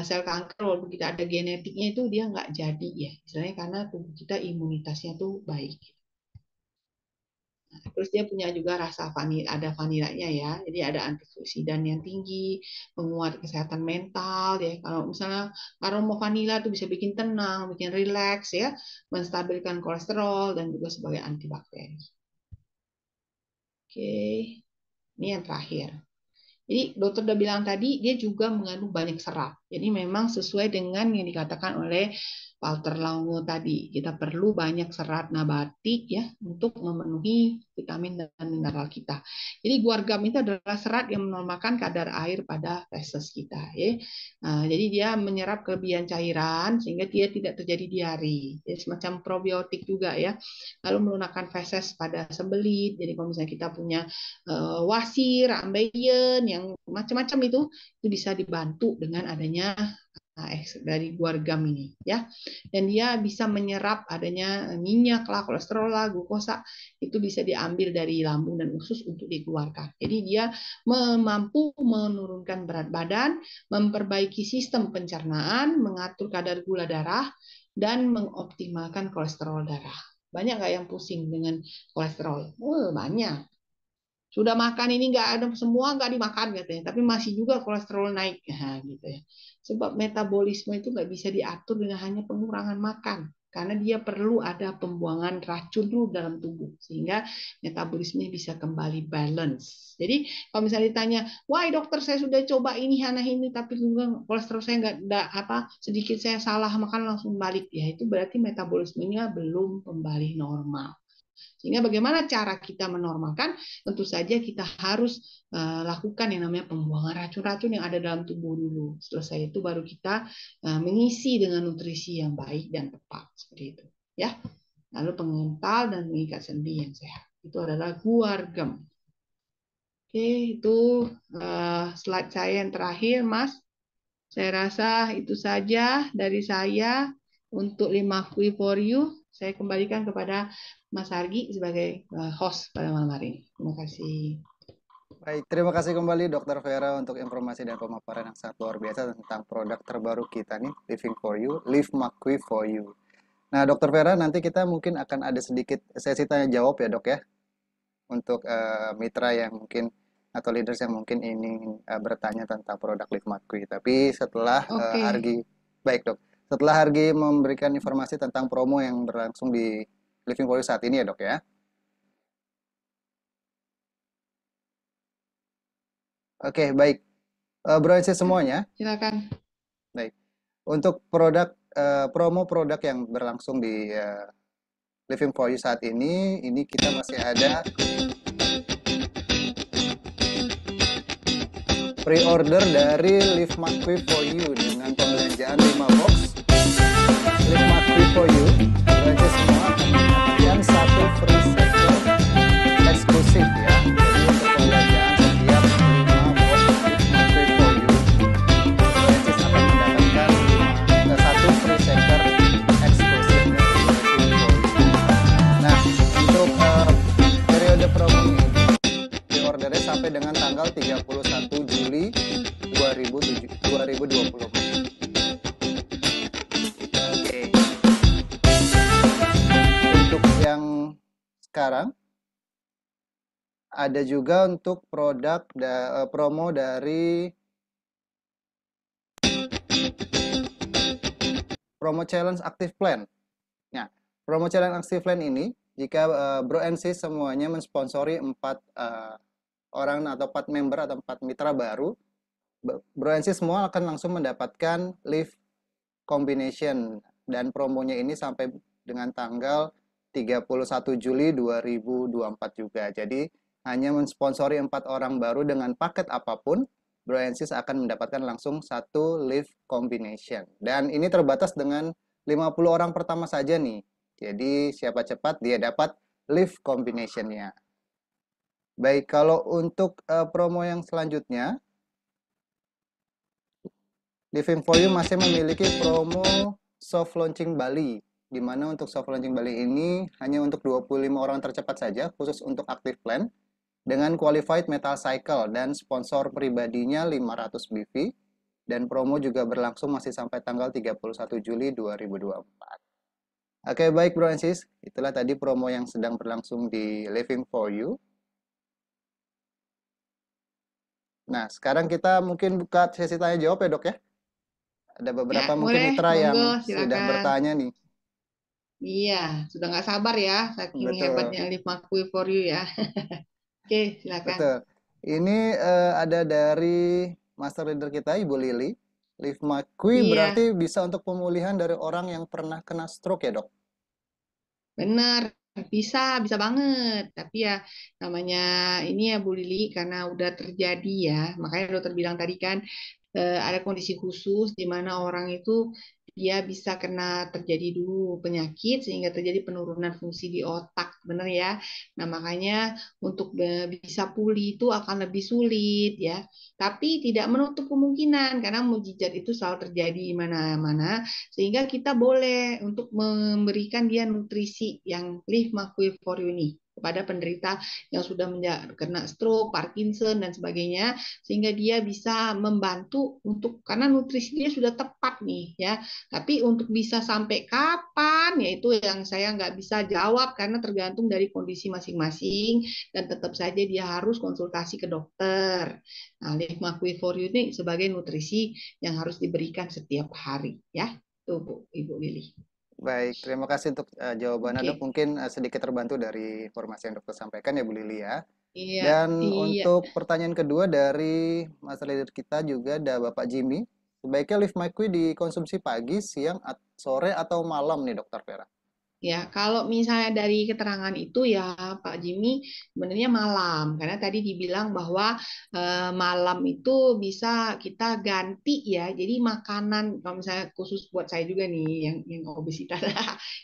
sel kanker walaupun kita ada genetiknya itu dia nggak jadi ya. Misalnya karena tubuh kita imunitasnya tuh baik. Nah, terus dia punya juga rasa vanila, ada vanilanya ya. Jadi ada antioksidan yang tinggi, menguat kesehatan mental ya. Kalau misalnya aroma vanila tuh bisa bikin tenang, bikin rileks ya, menstabilkan kolesterol dan juga sebagai antibakteri. Oke, ini yang terakhir. Jadi dokter udah bilang tadi dia juga mengandung banyak serat. Jadi memang sesuai dengan yang dikatakan oleh Walter Longo tadi, kita perlu banyak serat nabati ya untuk memenuhi vitamin dan mineral kita. Jadi guargam itu adalah serat yang menormalkan kadar air pada feses kita ya. Nah, jadi dia menyerap kelebihan cairan sehingga dia tidak terjadi diare. Jadi semacam probiotik juga ya. Lalu melunakkan feses pada sembelit. Jadi kalau misalnya kita punya wasir, ambeien, yang macam-macam itu bisa dibantu dengan adanya dari guargam ini ya. Dan dia bisa menyerap adanya minyak lah, kolesterol lah, glukosa itu bisa diambil dari lambung dan usus untuk dikeluarkan. Jadi dia mampu menurunkan berat badan, memperbaiki sistem pencernaan, mengatur kadar gula darah dan mengoptimalkan kolesterol darah. Banyak nggak yang pusing dengan kolesterol? Banyak. Sudah makan ini nggak ada semua nggak dimakan katanya, tapi masih juga kolesterol naik nah, gitu ya. Sebab metabolisme itu nggak bisa diatur dengan hanya pengurangan makan, karena dia perlu ada pembuangan racun dulu dalam tubuh sehingga metabolisme bisa kembali balance. Jadi kalau misalnya ditanya, wah dokter saya sudah coba ini tapi juga kolesterol saya nggak apa sedikit saya salah makan langsung balik ya itu berarti metabolismenya belum kembali normal. Sehingga bagaimana cara kita menormalkan? Tentu saja kita harus lakukan yang namanya pembuangan racun-racun yang ada dalam tubuh dulu. Selesai itu baru kita mengisi dengan nutrisi yang baik dan tepat seperti itu. Ya. Lalu pengental dan mengikat sendi yang sehat. Itu adalah guargam. Oke, itu slide saya yang terakhir, Mas. Saya rasa itu saja dari saya untuk Limaquir for You. Saya kembalikan kepada Mas Argi sebagai host pada malam hari ini. Terima kasih. Baik, terima kasih kembali Dokter Vera untuk informasi dan pemaparan yang sangat luar biasa tentang produk terbaru kita nih, Living for You, Limaquir for You. Nah, Dokter Vera, nanti kita mungkin akan ada sedikit sesi tanya jawab ya, Dok ya, untuk mitra yang mungkin atau leaders yang mungkin ingin bertanya tentang produk Limaquir. Tapi setelah Oke. Argi, baik Dok, setelah Argi memberikan informasi tentang promo yang berlangsung di Living for You saat ini ya, Dok ya. Oke, baik. Bro and sis semuanya, Silakan. baik. Untuk promo produk yang berlangsung di Living for You saat ini kita masih ada pre-order dari Live McQueen for You dengan pembelanjaan 5 box Live McQueen for You. Bro and sis semua akan mendapatkan satu free sector eksklusif ya. Jadi untuk pembelanjaan setiap 5 box Live McQueen for You, Francis akan mendapatkan satu free sector eksklusif dari Living for You. Nah, untuk periode promo ini ordernya sampai dengan tanggal 31 Juli 2020. Oke. Untuk yang sekarang ada juga untuk produk promo dari promo challenge active plan. Nah, promo challenge active plan ini jika Bro and Sis semuanya mensponsori 4 orang atau 4 member atau 4 mitra baru, Bro and Sis semua akan langsung mendapatkan live combination dan promonya ini sampai dengan tanggal 31 Juli 2024 juga. Jadi hanya mensponsori 4 orang baru dengan paket apapun, Bro and Sis akan mendapatkan langsung satu live combination. Dan ini terbatas dengan 50 orang pertama saja nih. Jadi siapa cepat dia dapat live combination-nya. Baik, kalau untuk promo yang selanjutnya, Living for You masih memiliki promo soft launching Bali, di mana untuk soft launching Bali ini hanya untuk 25 orang tercepat saja, khusus untuk active plan, dengan qualified metal cycle dan sponsor pribadinya 500 BV, dan promo juga berlangsung masih sampai tanggal 31 Juli 2024. Oke, baik Bro and Sis, itulah tadi promo yang sedang berlangsung di Living for You. Nah, sekarang kita mungkin buka sesi tanya jawab ya dok ya. Ada beberapa Ya, mungkin boleh. mitra Monggo, yang sudah silakan. bertanya nih. Iya, sudah nggak sabar ya, saking Betul, hebatnya Live McQueen for You ya. Oke, silakan. betul. Ini ada dari master leader kita, Ibu Lili. Live McQueen Iya, berarti bisa untuk pemulihan dari orang yang pernah kena stroke ya dok? benar. Bisa banget. Tapi ya namanya ini ya Bu Lili, karena udah terjadi ya. Makanya dokter bilang tadi kan ada kondisi khusus di mana orang itu dia bisa kena terjadi dulu penyakit sehingga terjadi penurunan fungsi di otak, benar ya. Nah, makanya untuk bisa pulih itu akan lebih sulit ya. Tapi tidak menutup kemungkinan karena mukjizat itu selalu terjadi di mana-mana sehingga kita boleh untuk memberikan dia nutrisi yang Live McQueen for You ini kepada penderita yang sudah kena stroke, Parkinson dan sebagainya sehingga dia bisa membantu untuk karena nutrisi dia sudah tepat nih ya. Tapi untuk bisa sampai kapan ya itu yang saya nggak bisa jawab karena tergantung dari kondisi masing-masing dan tetap saja dia harus konsultasi ke dokter. Nah, Live McQueen for You ini sebagai nutrisi yang harus diberikan setiap hari ya. Tuh Bu, Ibu Lili. Baik, terima kasih untuk jawabannya dok. Oke. Mungkin sedikit terbantu dari informasi yang dokter sampaikan ya Bu Lili ya. Iya, Dan iya. untuk pertanyaan kedua dari master leader kita juga ada Bapak Jimmy. Sebaiknya Live McQueen dikonsumsi pagi, siang, sore, atau malam nih dokter Vera? Ya, kalau misalnya dari keterangan itu ya Pak Jimmy sebenarnya malam karena tadi dibilang bahwa malam itu bisa kita ganti ya. Jadi makanan kalau misalnya khusus buat saya juga nih yang obesitas.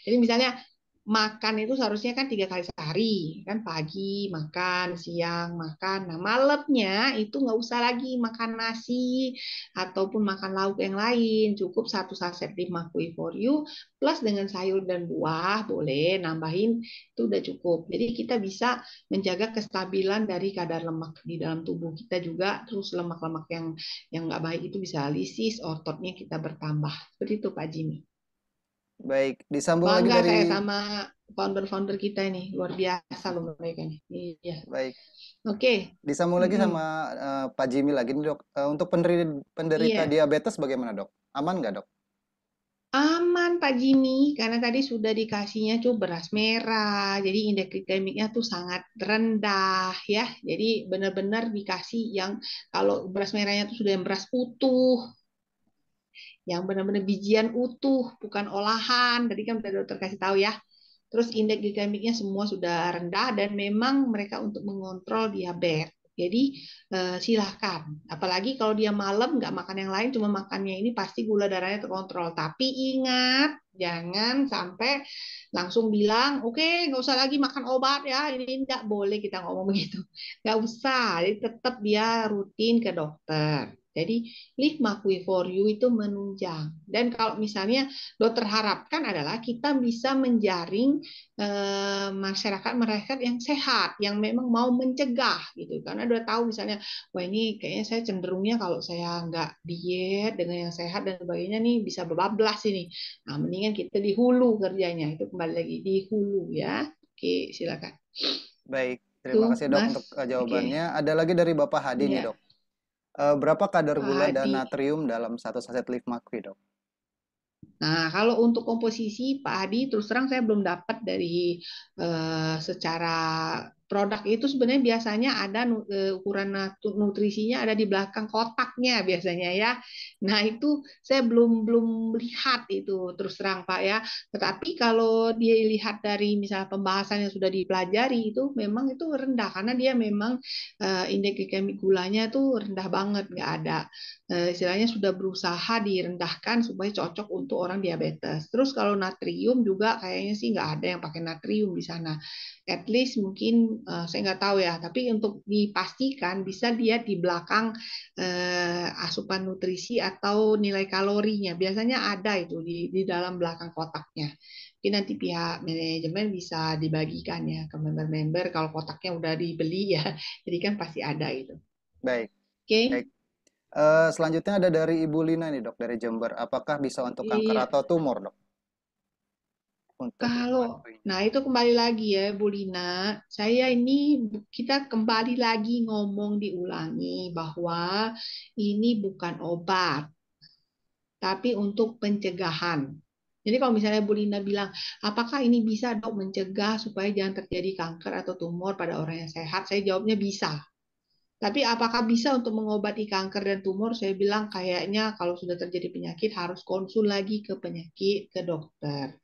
Jadi misalnya makan itu seharusnya kan 3 kali sehari kan pagi makan siang makan. Nah malamnya itu nggak usah lagi makan nasi ataupun makan lauk yang lain. Cukup satu saset 5 for you plus dengan sayur dan buah boleh nambahin itu udah cukup. Jadi kita bisa menjaga kestabilan dari kadar lemak di dalam tubuh kita juga. Terus lemak-lemak yang nggak baik itu bisa lisis, ototnya kita bertambah. Seperti itu Pak Jimmy. Baik, disambung lagi Bangga saya dari sama founder-founder kita ini, luar biasa loh mereka nih. Iya. baik, Oke. disambung lagi Mm-mm. sama Pak Jimmy lagi nih dok. Untuk penderita Iya. diabetes bagaimana dok? Aman nggak dok? Aman Pak Jimmy, karena tadi sudah dikasihnya tuh beras merah, jadi indeks glikemiknya tuh sangat rendah ya. Jadi benar-benar dikasih yang kalau beras merahnya tuh sudah yang beras utuh, yang benar-benar bijian utuh, bukan olahan. Tadi kan udah dokter kasih tahu ya. Terus indeks glikemiknya semua sudah rendah dan memang mereka untuk mengontrol diabetes. Jadi silahkan. Apalagi kalau dia malam nggak makan yang lain, cuma makannya ini pasti gula darahnya terkontrol. Tapi ingat, jangan sampai langsung bilang, oke, nggak usah lagi makan obat ya. Ini nggak boleh kita ngomong begitu. Nggak usah. Jadi tetap dia rutin ke dokter. Jadi lift Makwi for you itu menunjang. Dan kalau misalnya dokter harapkan adalah kita bisa menjaring masyarakat yang sehat, yang memang mau mencegah gitu. Karena udah tahu misalnya, wah ini kayaknya saya cenderungnya kalau saya nggak diet dengan yang sehat dan sebagainya nih bisa bablas ini. Nah, mendingan kita di hulu kerjanya. Itu kembali lagi di hulu ya. Oke, silakan. Baik, Itu terima kasih dok Mas. untuk Oke, jawabannya. Ada lagi dari Bapak Hadi nih ya dok. Berapa kadar Pak gula dan Hadi. natrium dalam satu saset Live Makri dok? Nah, kalau untuk komposisi Pak Hadi, terus terang saya belum dapat dari secara produk itu sebenarnya biasanya ada ukuran nutrisinya ada di belakang kotaknya biasanya ya. Nah, itu saya belum belum lihat itu terus terang Pak ya. Tetapi kalau dia lihat dari misalnya pembahasan yang sudah dipelajari itu memang itu rendah karena dia memang indeks glikemik gulanya itu rendah banget, nggak ada istilahnya sudah berusaha direndahkan supaya cocok untuk orang diabetes. Terus kalau natrium juga kayaknya sih nggak ada yang pakai natrium di sana. At least mungkin saya nggak tahu ya, tapi untuk dipastikan bisa lihat di belakang asupan nutrisi atau nilai kalorinya. Biasanya ada itu di dalam belakang kotaknya. Mungkin nanti pihak manajemen bisa dibagikan ya ke member-member kalau kotaknya udah dibeli ya. Jadi kan pasti ada itu. Baik, Oke. baik. Okay? Selanjutnya ada dari Ibu Lina nih dok, dari Jember. Apakah bisa untuk kanker Iya. atau tumor dok? Untuk Live Kalau, Makri-nya. nah itu kembali lagi ya, Bu Lina. Saya ini kita kembali lagi ngomong diulangi bahwa ini bukan obat, tapi untuk pencegahan. Jadi kalau misalnya Bu Lina bilang, apakah ini bisa dok mencegah supaya jangan terjadi kanker atau tumor pada orang yang sehat? Saya jawabnya bisa. Tapi apakah bisa untuk mengobati kanker dan tumor? Saya bilang kayaknya kalau sudah terjadi penyakit harus konsul lagi ke penyakit ke dokter.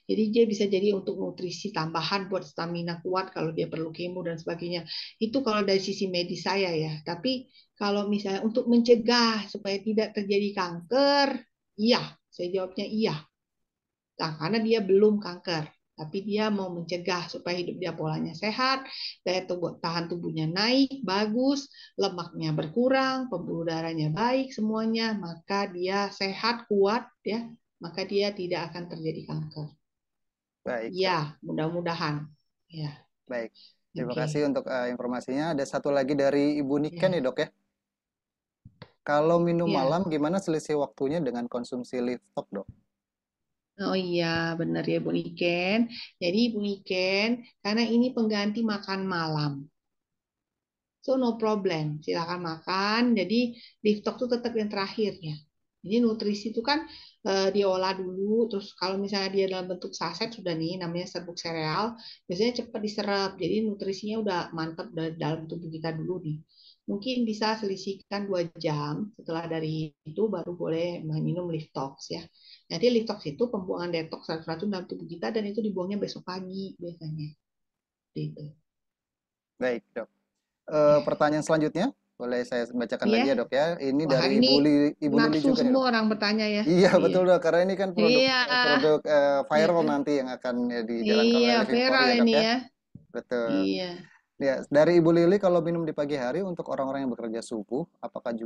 Jadi dia bisa jadi untuk nutrisi tambahan buat stamina kuat kalau dia perlu kemo dan sebagainya. Itu kalau dari sisi medis saya ya. Tapi kalau misalnya untuk mencegah supaya tidak terjadi kanker, iya, saya jawabnya iya. Nah, karena dia belum kanker, tapi dia mau mencegah supaya hidup dia polanya sehat, daya tahan tubuhnya naik, bagus, lemaknya berkurang, pembuluh darahnya baik semuanya, maka dia sehat, kuat ya, maka dia tidak akan terjadi kanker. Baik dok, Ya, mudah-mudahan. Ya, baik. Terima kasih oke. untuk informasinya. Ada satu lagi dari Ibu Niken nih Ya, dok ya. Kalau minum ya. malam, gimana selisih waktunya dengan konsumsi Live Talk dok? Oh iya, benar ya Bu Niken. Jadi Bu Niken, karena ini pengganti makan malam. So no problem, silakan makan. Jadi lift talk itu tetap yang terakhir ya. Jadi nutrisi itu kan diolah dulu, terus kalau misalnya dia dalam bentuk saset sudah nih, namanya serbuk sereal, biasanya cepat diserap. Jadi nutrisinya udah mantap dari dalam tubuh kita dulu nih. Mungkin bisa selisihkan 2 jam setelah dari itu baru boleh minum lift tox ya. Nanti lift tox itu pembuangan detoks racun dalam tubuh kita dan itu dibuangnya besok pagi biasanya. Gitu. Baik dok. Ya. Pertanyaan selanjutnya, boleh saya bacakan Iya. lagi ya dok ya. Ini Wah, dari hari ini Ibu Lili nafsu juga nih semua dok. orang bertanya ya. Iya Iya. betul dok, karena ini kan produk Iya. produk viral Heeh. nanti yang akan dijalankan Iya, oleh Living for viral You ya dok ini ya. ya. Betul. Iya. Ya, dari Ibu Lili kalau minum di pagi hari untuk orang-orang yang bekerja subuh, apakah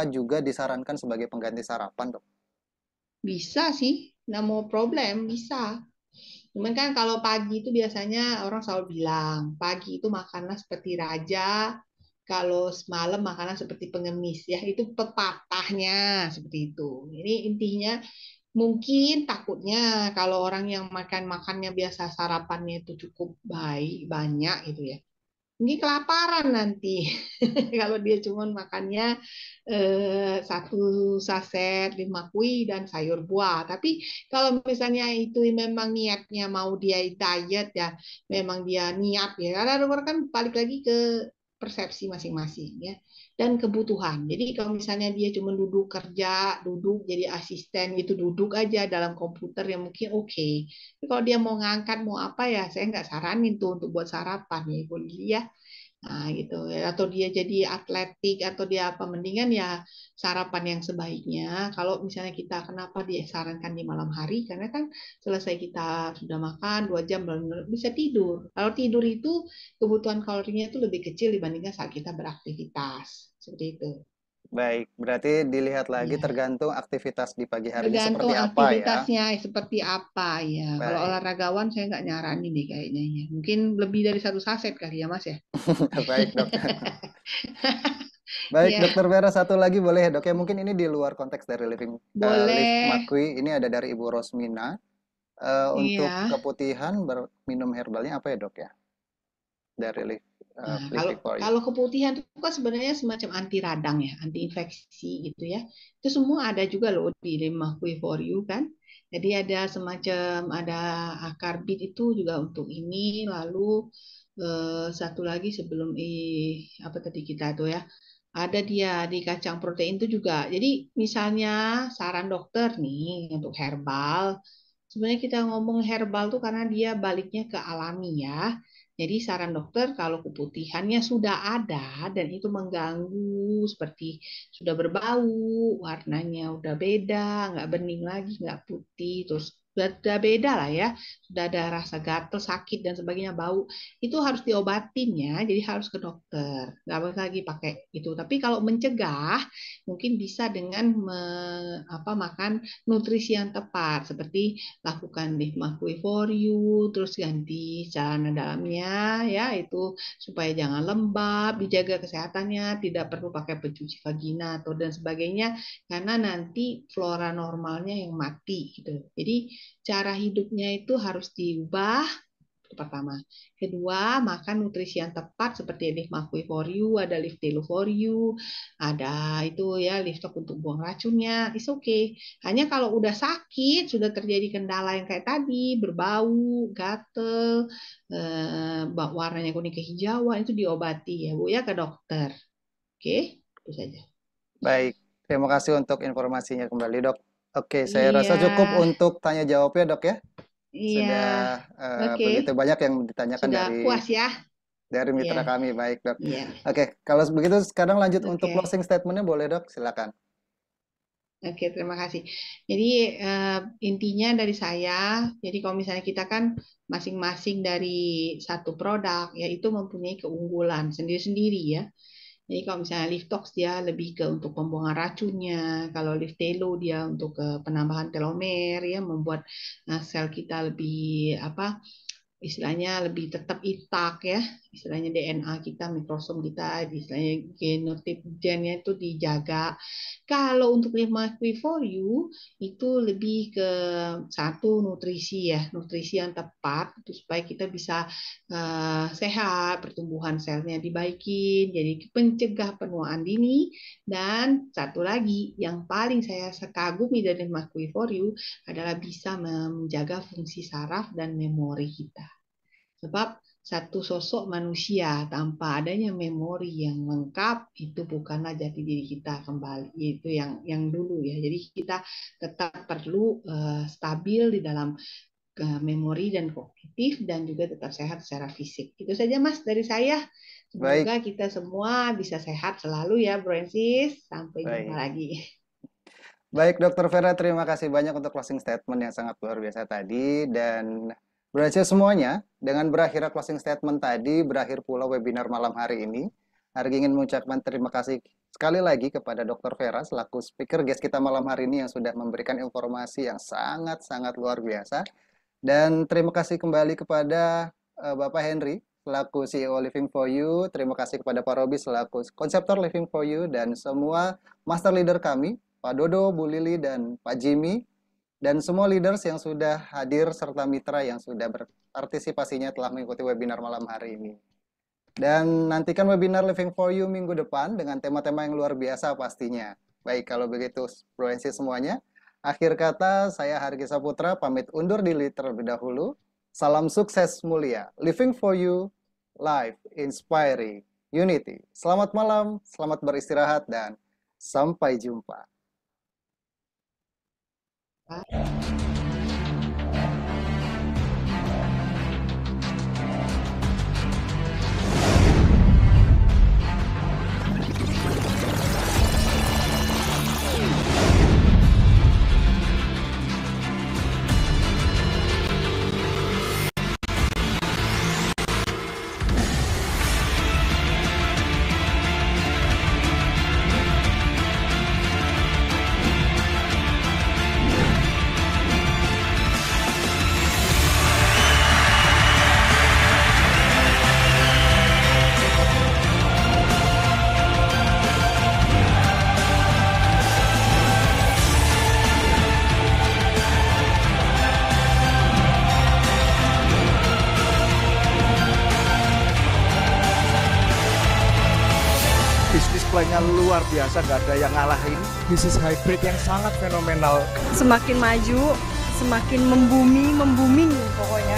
juga disarankan sebagai pengganti sarapan dok? Bisa sih. Nah, mau problem, bisa. Cuman kan kalau pagi itu biasanya orang selalu bilang, pagi itu makanlah seperti raja, kalau semalam makanan seperti pengemis. Ya, itu pepatahnya seperti itu. Ini intinya mungkin takutnya kalau orang yang makan makannya biasa sarapannya itu cukup baik, banyak gitu ya. Mungkin kelaparan nanti kalau dia cuma makannya satu saset 5 kui dan sayur buah. Tapi kalau misalnya itu memang niatnya mau dia diet ya, memang dia niat ya. Karena dokter kan balik lagi ke persepsi masing-masing ya dan kebutuhan. Jadi kalau misalnya dia cuma duduk kerja, duduk jadi asisten itu duduk aja dalam komputer ya mungkin oke. Tapi kalau dia mau ngangkat mau apa ya, saya nggak saranin tuh untuk buat sarapan ya, Bu Lili ya. Nah, gitu. Atau dia jadi atletik atau dia apa mendingan ya sarapan yang sebaiknya. Kalau misalnya kita kenapa disarankan di malam hari karena kan selesai kita sudah makan 2 jam baru bisa tidur. Kalau tidur itu kebutuhan kalorinya itu lebih kecil dibandingkan saat kita beraktivitas. Seperti itu. Baik, berarti dilihat lagi Iya. tergantung aktivitas di pagi harinya seperti Tergantung apa ya. aktivitasnya seperti apa ya. Kalau Baik, olahragawan saya nggak nyaranin nih kayaknya ya. Mungkin lebih dari satu saset kali ya Mas ya. baik dokter. Baik, Ya, Dokter Vera, satu lagi boleh ya dok ya? Mungkin ini di luar konteks dari Live boleh. Makui. Ini ada dari Ibu Rosmina. Untuk Iya. keputihan minum herbalnya apa ya dok ya? Dari Nah, kalau Living for You. kalau keputihan itu kan sebenarnya semacam anti radang ya, anti infeksi gitu ya. Itu semua ada juga loh di Lemah Kui for You kan. Jadi ada semacam ada akar bit itu juga untuk ini. Lalu satu lagi sebelum apa tadi kita tuh ya. Ada dia di kacang protein itu juga. Jadi misalnya saran dokter nih untuk herbal. Sebenarnya kita ngomong herbal tuh karena dia baliknya ke alami ya. Jadi saran dokter kalau keputihannya sudah ada dan itu mengganggu seperti sudah berbau, warnanya udah beda, nggak bening lagi, nggak putih, terus sudah beda lah ya, sudah ada rasa gatal, sakit dan sebagainya, bau, itu harus diobatin ya, jadi harus ke dokter, nggak boleh lagi pakai itu. Tapi kalau mencegah, mungkin bisa dengan makan nutrisi yang tepat, seperti lakukan Dehma for You, terus ganti celana dalamnya ya itu supaya jangan lembab, dijaga kesehatannya, tidak perlu pakai pencuci vagina atau dan sebagainya karena nanti flora normalnya yang mati gitu. Jadi cara hidupnya itu harus diubah itu pertama. Kedua, makan nutrisi yang tepat seperti Live Makui for You, ada Live Telo for You, ada itu ya Live Talk untuk buang racunnya. It's okay. Hanya kalau udah sakit, sudah terjadi kendala yang kayak tadi, berbau, gatel, warnanya kuning kehijauan, itu diobati ya Bu ya ke dokter. Oke, itu saja. Baik, terima kasih untuk informasinya kembali dok. Oke, saya rasa Iya, cukup untuk tanya jawabnya dok ya. iya. Sudah Oke, begitu banyak yang ditanyakan sudah dari puas ya? Iya, mitra kami. Baik dok. iya. Oke, kalau begitu sekarang lanjut untuk Oke. closing statementnya boleh dok, silakan. Oke, terima kasih. Jadi intinya dari saya, jadi kalau misalnya kita kan masing-masing dari satu produk, yaitu mempunyai keunggulan sendiri-sendiri ya. Jadi kalau misalnya Liftox dia lebih ke untuk pembuangan racunnya, kalau Liftelo dia untuk ke penambahan telomer ya, membuat sel kita lebih apa istilahnya lebih tetap intak ya, istilahnya DNA kita, mikrosom kita, istilahnya genotip gennya itu dijaga. Kalau untuk lima for you itu lebih ke satu nutrisi ya, nutrisi yang tepat itu supaya kita bisa sehat, pertumbuhan selnya dibaikin, jadi pencegah penuaan dini. Dan satu lagi yang paling saya kagumi dari lima for you adalah bisa menjaga fungsi saraf dan memori kita. Sebab satu sosok manusia tanpa adanya memori yang lengkap itu bukanlah jati diri kita kembali. Itu yang dulu ya. Jadi kita tetap perlu stabil di dalam memori dan kognitif dan juga tetap sehat secara fisik. Itu saja Mas dari saya. Baik, Semoga kita semua bisa sehat selalu ya, Francis. Sampai jumpa baik. lagi. Baik, Dokter Vera, terima kasih banyak untuk closing statement yang sangat luar biasa tadi. Dan berhasil semuanya, dengan berakhir closing statement tadi, berakhir pula webinar malam hari ini. Hari ingin mengucapkan terima kasih sekali lagi kepada Dokter Vera selaku speaker guest kita malam hari ini yang sudah memberikan informasi yang sangat-sangat luar biasa. Dan terima kasih kembali kepada Bapak Henry selaku CEO Living for You. Terima kasih kepada Pak Robi selaku konseptor Living for You dan semua master leader kami, Pak Dodo, Bu Lili, dan Pak Jimmy. Dan semua leaders yang sudah hadir serta mitra yang sudah berpartisipasinya telah mengikuti webinar malam hari ini. Dan nantikan webinar Living for You minggu depan dengan tema-tema yang luar biasa pastinya. Baik, kalau begitu Bro NC semuanya. Akhir kata, saya Hargi Saputra pamit undur diri terlebih dahulu. Salam sukses mulia. Living for You, life inspiring unity. Selamat malam, selamat beristirahat, dan sampai jumpa. Bisnis plannya luar biasa, nggak ada yang ngalahin. Bisnis hybrid yang sangat fenomenal. Semakin maju, semakin membumi, membuming pokoknya.